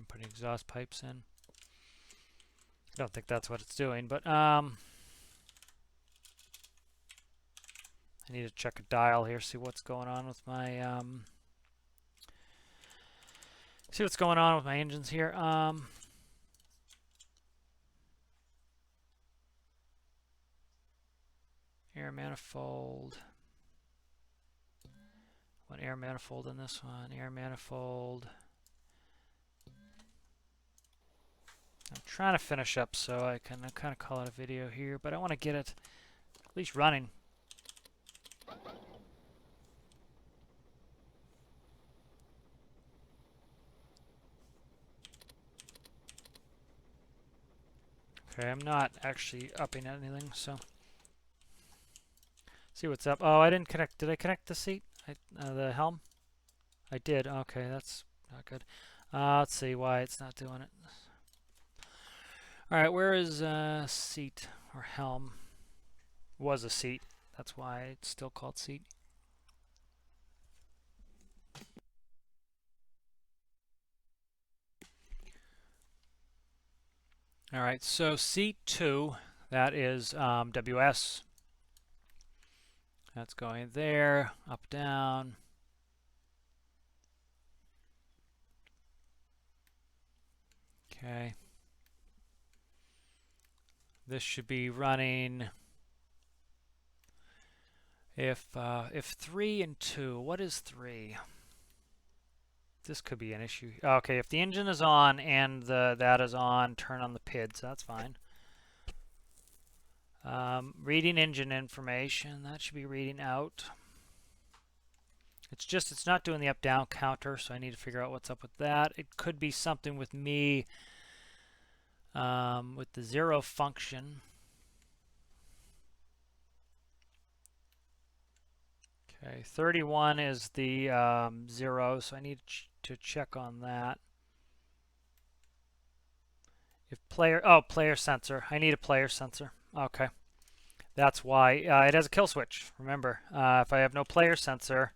putting exhaust pipes in. I don't think that's what it's doing, but I need to check a dial here, see what's going on with my engines here. Air manifold. One air manifold in this one. Air manifold. I'm trying to finish up so I can kind of call it a video here, but I want to get it at least running. Okay, I'm not actually upping anything, so see what's up. Oh, I didn't connect. Did I connect the seat? The helm? I did. Okay, that's not good. Let's see why it's not doing it. All right, where is seat or helm? Was a seat. That's why it's still called seat. All right, so seat 2, that is WS. That's going there, up, down. Okay. This should be running if 3 and 2. What is 3? This could be an issue. Okay, if the engine is on and that is on, turn on the PID, so that's fine. Reading engine information, that should be reading out. It's not doing the up-down counter, so I need to figure out what's up with that. It could be something with me with the 0 function. Okay, 31 is the 0, so I need to check on that. If player sensor. I need a player sensor. Okay. That's why it has a kill switch. Remember, if I have no player sensor,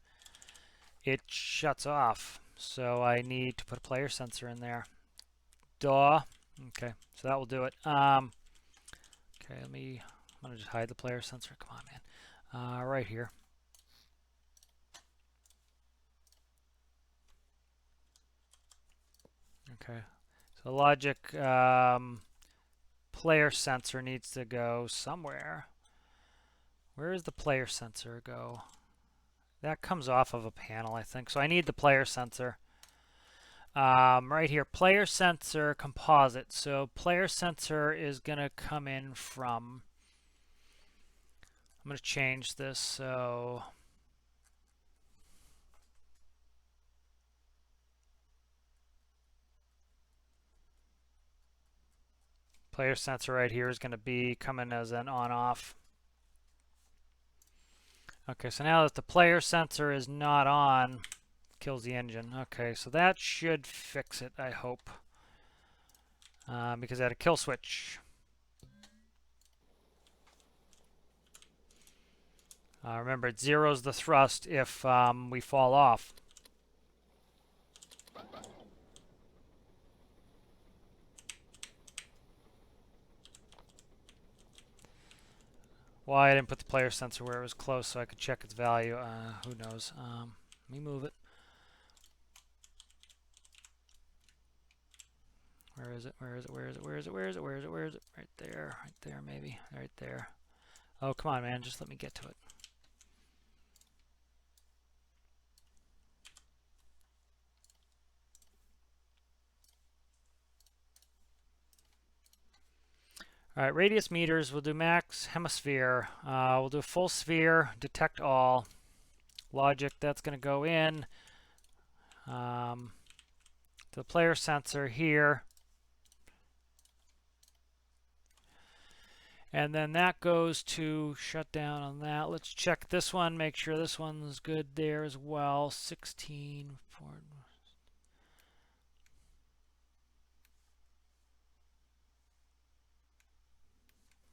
it shuts off. So I need to put a player sensor in there. Duh. Okay, so that will do it. Okay, I'm gonna just hide the player sensor. Come on, man. Right here. Okay, so logic player sensor needs to go somewhere. Where does the player sensor go? That comes off of a panel, I think. So I need the player sensor. Right here, player sensor composite. So player sensor is going to come in from, I'm going to change this. So player sensor right here is going to be coming as an on-off. Okay, so now that the player sensor is not on, kills the engine. Okay, so that should fix it, I hope. Because I had a kill switch. Remember, it zeroes the thrust if we fall off. Why I didn't put the player sensor where it was close so I could check its value. Who knows? Let me move it. Where is it? Where is it? Where is it? Where is it? Where is it? Where is it? Where is it? Right there. Right there, maybe. Right there. Oh, come on, man. Just let me get to it. All right, radius meters. We'll do max hemisphere. We'll do a full sphere. Detect all. Logic, that's going to go in to the player sensor here. And then that goes to shut down on that. Let's check this one, make sure this one's good there as well. 16.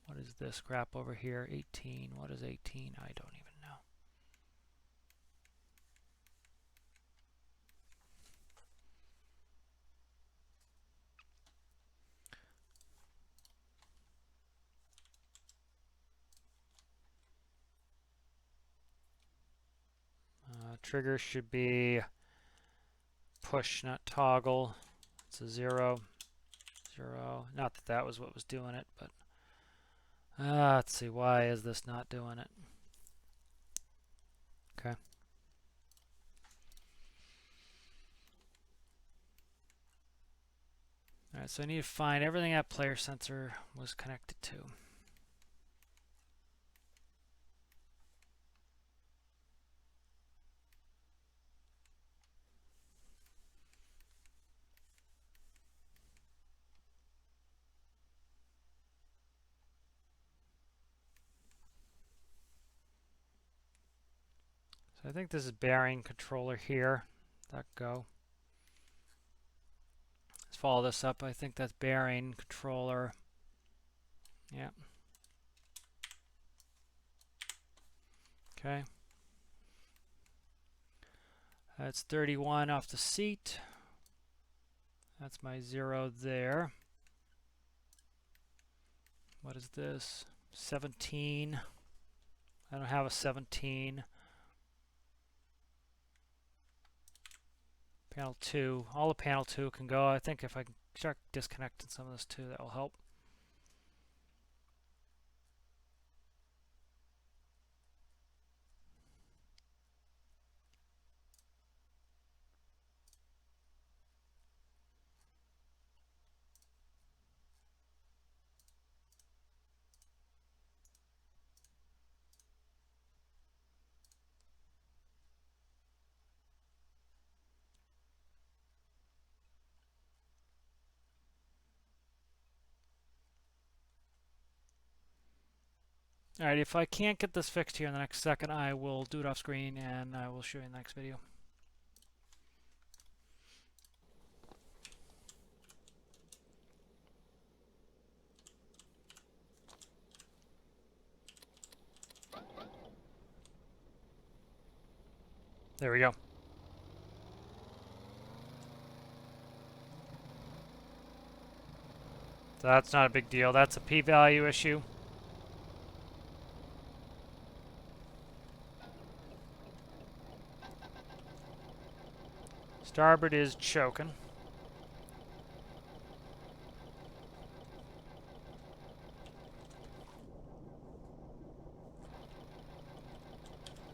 What is this crap over here? 18. What is 18? I don't even know. Trigger should be push, not toggle. It's a 0. 0. Not that that was what was doing it, but let's see. Why is this not doing it? Okay. Alright, so I need to find everything that player sensor was connected to. So I think this is bearing controller here. That go. Let's follow this up. I think that's bearing controller. Yeah. Okay. That's 31 off the seat. That's my 0 there. What is this? 17. I don't have a 17. Panel 2. All of panel 2 can go. I think if I can start disconnecting some of this too, that will help. Alright, if I can't get this fixed here in the next second, I will do it off screen and I will show you in the next video. There we go. So that's not a big deal. That's a p-value issue. Starboard is choking.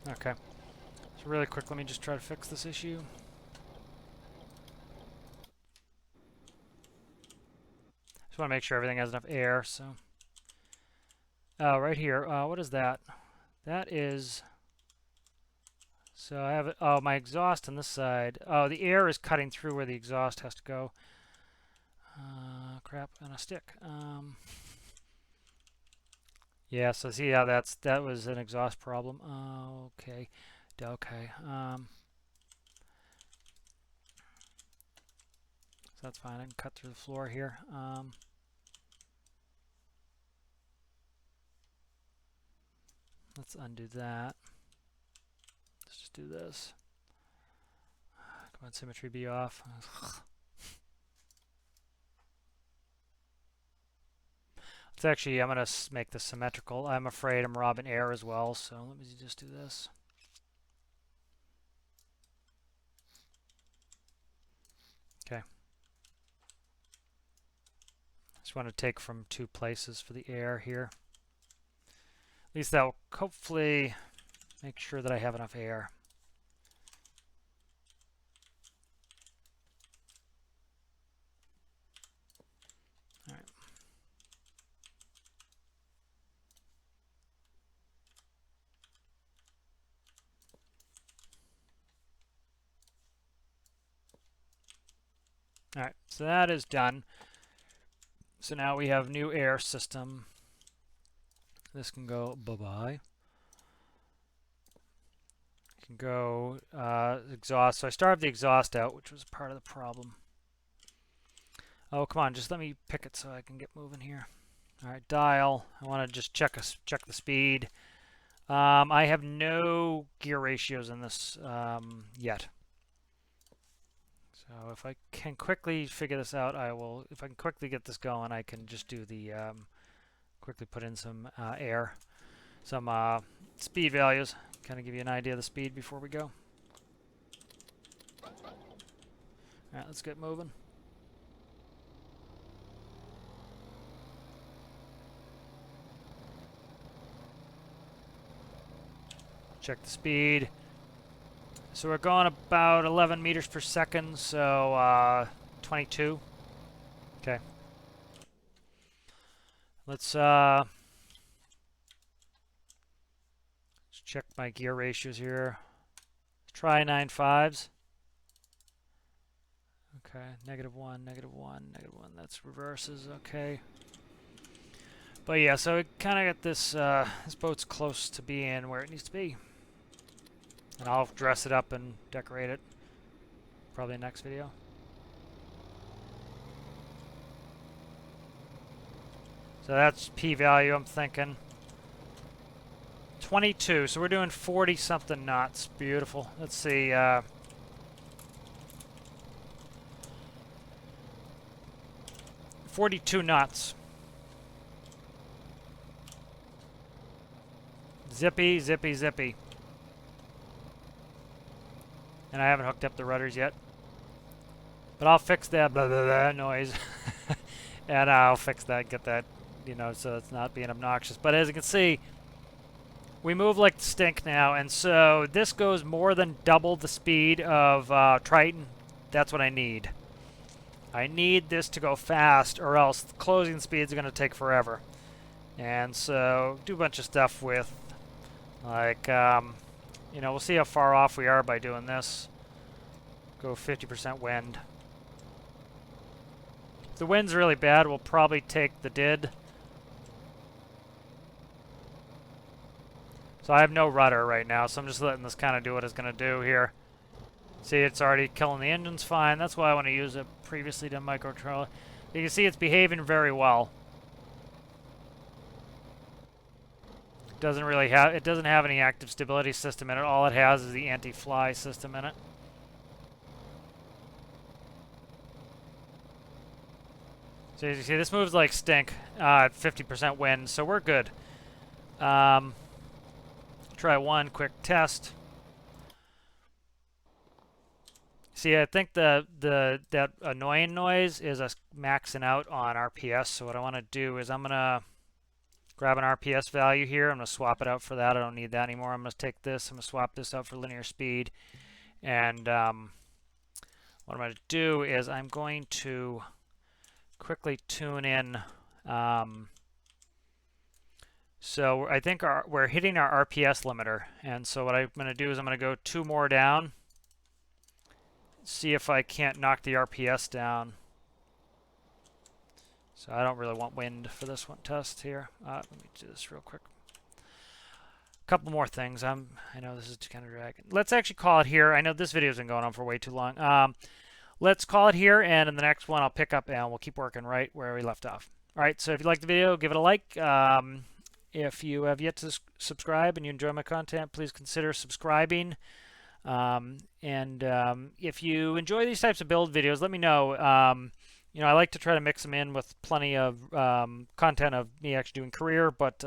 Okay. So really quick, let me just try to fix this issue. Just want to make sure everything has enough air, so. Oh, right here. What is that? That is... So I have it. Oh, my exhaust on this side. Oh, the air is cutting through where the exhaust has to go. Crap on a stick. Yeah, so see how that was an exhaust problem. Okay. Okay. So that's fine. I can cut through the floor here. Let's undo that. Let's just do this. Come on, symmetry be off. It's actually, I'm going to make this symmetrical. I'm afraid I'm robbing air as well, so let me just do this. Okay. Just want to take from two places for the air here. At least that will hopefully make sure that I have enough air. All right. All right, so that is done. So now we have new air system. This can go bye-bye. Can go exhaust. So I starved the exhaust out, which was part of the problem. Oh, come on, just let me pick it so I can get moving here. All right, dial. I want to just check the speed. I have no gear ratios in this yet. So if I can quickly figure this out, I will. If I can quickly get this going, I can just do the quickly put in some air, some speed values, kind of give you an idea of the speed before we go. All right, let's get moving. Check the speed. So we're going about 11 meters per second, so 22. Okay. Let's check my gear ratios here. Let's try 9.5s. Okay, -1, -1, -1. That's reverses. Okay. But yeah, so we kind of got this. This boat's close to being where it needs to be, and I'll dress it up and decorate it. Probably next video. So that's p-value. I'm thinking 22. So we're doing 40 something knots. Beautiful. Let's see. 42 knots. Zippy, zippy, zippy. And I haven't hooked up the rudders yet. But I'll fix that blah, blah, blah noise. And I'll fix that, get that, you know, so it's not being obnoxious. But as you can see, we move like stink now. And so this goes more than double the speed of Triton. That's what I need. I need this to go fast, or else the closing speeds are going to take forever. And so do a bunch of stuff with, like, you know, we'll see how far off we are by doing this. Go 50% wind. If the wind's really bad, we'll probably take the did. So I have no rudder right now, so I'm just letting this kind of do what it's going to do here. See, it's already killing the engines fine. That's why I want to use a previously done microcontroller. You can see it's behaving very well. It doesn't have any active stability system in it. All it has is the anti-fly system in it. So as you see, this moves like stink at 50% wind, so we're good. Try one quick test. See, I think that annoying noise is us maxing out on RPS. So what I want to do is I'm gonna grab an RPS value here. I'm gonna swap it out for that. I don't need that anymore. I'm gonna take this. I'm gonna swap this out for linear speed. And what I'm gonna do is I'm going to quickly tune in. So I think we're hitting our RPS limiter. And so what I'm gonna do is I'm gonna go 2 more down. See if I can't knock the RPS down. So I don't really want wind for this one test here. Let me do this real quick. A couple more things. I know this is kind of dragging. Let's actually call it here. I know this video's been going on for way too long. Let's call it here, and in the next one I'll pick up and we'll keep working right where we left off. All right, so if you liked the video, give it a like. If you have yet to subscribe and you enjoy my content, please consider subscribing. If you enjoy these types of build videos, let me know. You know, I like to try to mix them in with plenty of content of me actually doing career, but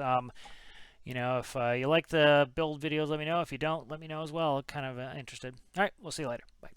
you know, if you like the build videos, let me know. If you don't, let me know as well. Kind of interested. All right, we'll see you later. Bye.